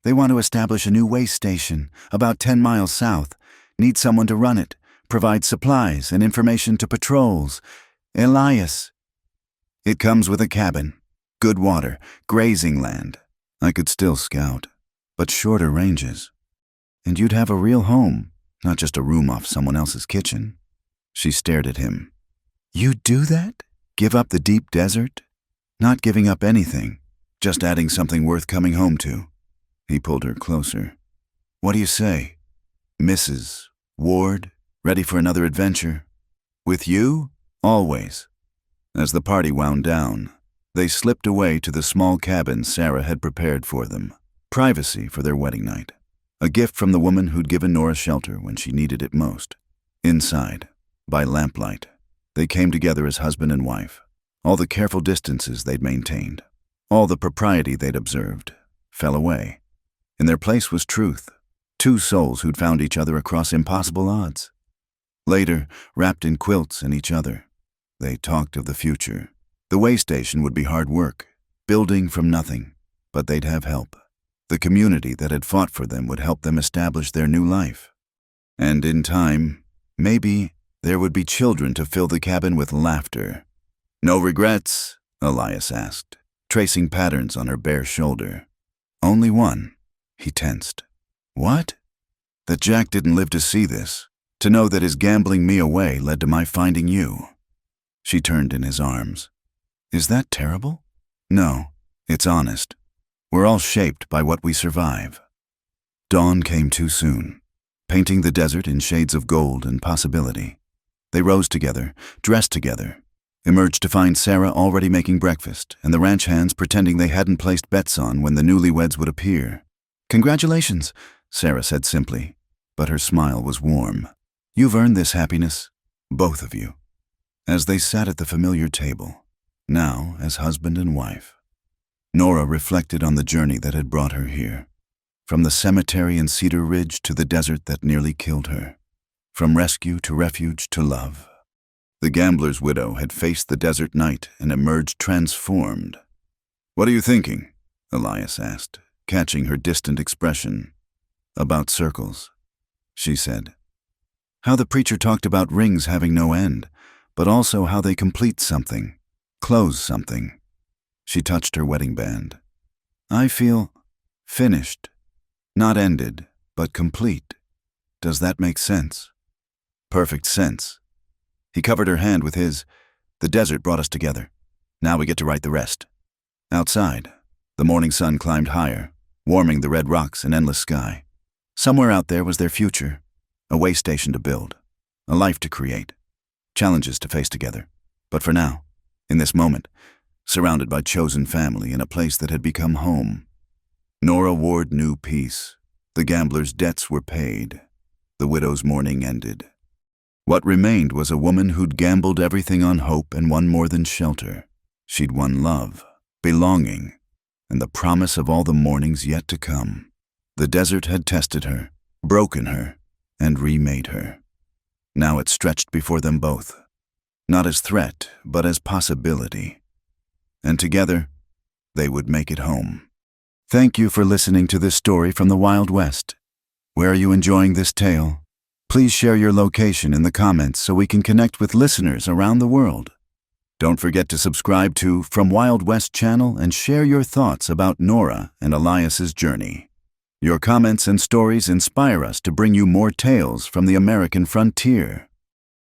They want to establish a new way station, about 10 miles south. Need someone to run it, provide supplies and information to patrols. Elias. It comes with a cabin, good water, grazing land. I could still scout, but shorter ranges. And you'd have a real home, not just a room off someone else's kitchen. She stared at him. You'd do that? Give up the deep desert? Not giving up anything, just adding something worth coming home to. He pulled her closer. What do you say? Mrs. Ward, ready for another adventure? With you? Always. As the party wound down, they slipped away to the small cabin Sarah had prepared for them. Privacy for their wedding night. A gift from the woman who'd given Nora shelter when she needed it most. Inside, by lamplight, they came together as husband and wife. All the careful distances they'd maintained, all the propriety they'd observed, fell away. In their place was truth, 2 souls who'd found each other across impossible odds. Later, wrapped in quilts and each other, they talked of the future. The way station would be hard work, building from nothing, but they'd have help. The community that had fought for them would help them establish their new life. And in time, maybe, there would be children to fill the cabin with laughter. No regrets? Elias asked, tracing patterns on her bare shoulder. Only one. He tensed. What? That Jack didn't live to see this, to know that his gambling me away led to my finding you. She turned in his arms. Is that terrible? No, it's honest. We're all shaped by what we survive. Dawn came too soon, painting the desert in shades of gold and possibility. They rose together, dressed together, emerged to find Sarah already making breakfast and the ranch hands pretending they hadn't placed bets on when the newlyweds would appear. Congratulations, Sarah said simply, but her smile was warm. You've earned this happiness, both of you. As they sat at the familiar table, now as husband and wife, Nora reflected on the journey that had brought her here, from the cemetery in Cedar Ridge to the desert that nearly killed her. From rescue to refuge to love. The gambler's widow had faced the desert night and emerged transformed. What are you thinking? Elias asked, catching her distant expression. About circles, she said. How the preacher talked about rings having no end, but also how they complete something, close something. She touched her wedding band. I feel finished, not ended, but complete. Does that make sense? Perfect sense. He covered her hand with his. The desert brought us together. Now we get to write the rest. Outside, the morning sun climbed higher, warming the red rocks and endless sky. Somewhere out there was their future, a way station to build, a life to create, challenges to face together. But for now, in this moment, surrounded by chosen family in a place that had become home. Nora Ward knew peace. The gambler's debts were paid. The widow's mourning ended. What remained was a woman who'd gambled everything on hope and won more than shelter. She'd won love, belonging, and the promise of all the mornings yet to come. The desert had tested her, broken her, and remade her. Now it stretched before them both, not as threat, but as possibility. And together, they would make it home. Thank you for listening to this story from the Wild West. Where are you enjoying this tale? Please share your location in the comments so we can connect with listeners around the world. Don't forget to subscribe to From Wild West channel and share your thoughts about Nora and Elias's journey. Your comments and stories inspire us to bring you more tales from the American frontier.